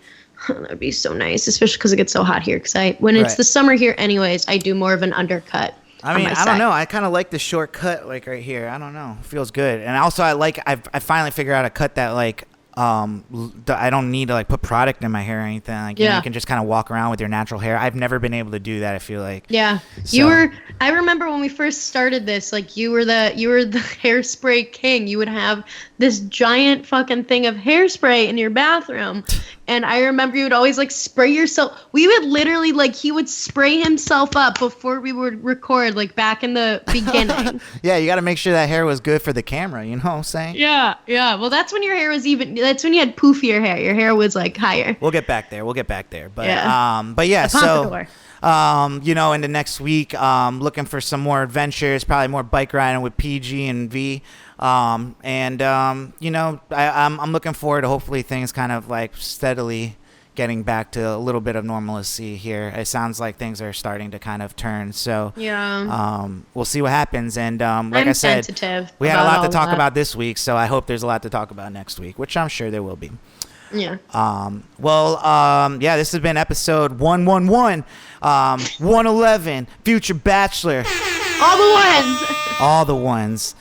so nice, especially because it gets so hot here. Because when it's the summer here, anyways, I do more of an undercut. I mean, I don't know. I kind of like the short cut, like right here. I don't know. It feels good, and also I finally figured out a cut that like. I don't need to like put product in my hair or anything. Like, you can just kind of walk around with your natural hair. I've never been able to do that. I feel like. Yeah, so. I remember when we first started this. Like, you were the hairspray king. You would have this giant fucking thing of hairspray in your bathroom, and I remember you would always like spray yourself. We would literally like he would spray himself up before we would record. Like back in the beginning. Yeah, you got to make sure that hair was good for the camera. You know what I'm saying? Yeah. Well, that's when your hair was that's when you had poofier hair. Your hair was like higher. We'll get back there. But yeah, so in the next week, looking for some more adventures, probably more bike riding with PG and V. I'm looking forward to hopefully things kind of like steadily getting back to a little bit of normalcy here. It sounds like things are starting to kind of turn. So we'll see what happens. And like I said, we had a lot to talk about this week, so I hope there's a lot to talk about next week, which I'm sure there will be. Yeah. This has been episode 111, 111, Future Bachelor. All the ones.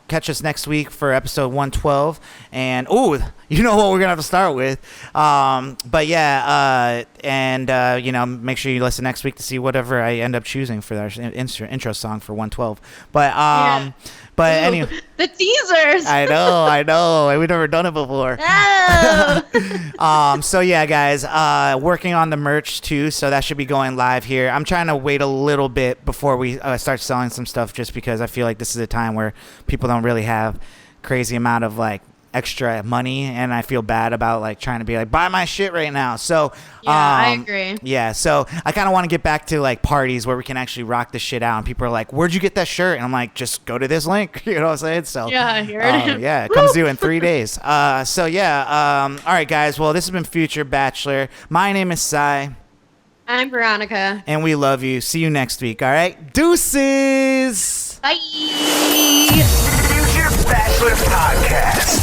Catch us next week for episode 112. And, you know what we're going to have to start with. Make sure you listen next week to see whatever I end up choosing for our intro song for 112. But anyway. The teasers. I know. We've never done it before. Oh. Guys, working on the merch too, so that should be going live here. I'm trying to wait a little bit before we start selling some stuff, just because I feel like this is a time where people don't really have crazy amount of like extra money, and I feel bad about like trying to be like, buy my shit right now. So I agree. Yeah, so I kind of want to get back to like parties where we can actually rock the shit out, and people are like, where'd you get that shirt? And I'm like, just go to this link. You know what I'm saying? So it comes due in 3 days. All right, guys, well, this has been Future Bachelor. My name is Sai. I'm Veronica. And we love you. See you next week, all right? Deuces! Bye! Future Bachelor Podcast.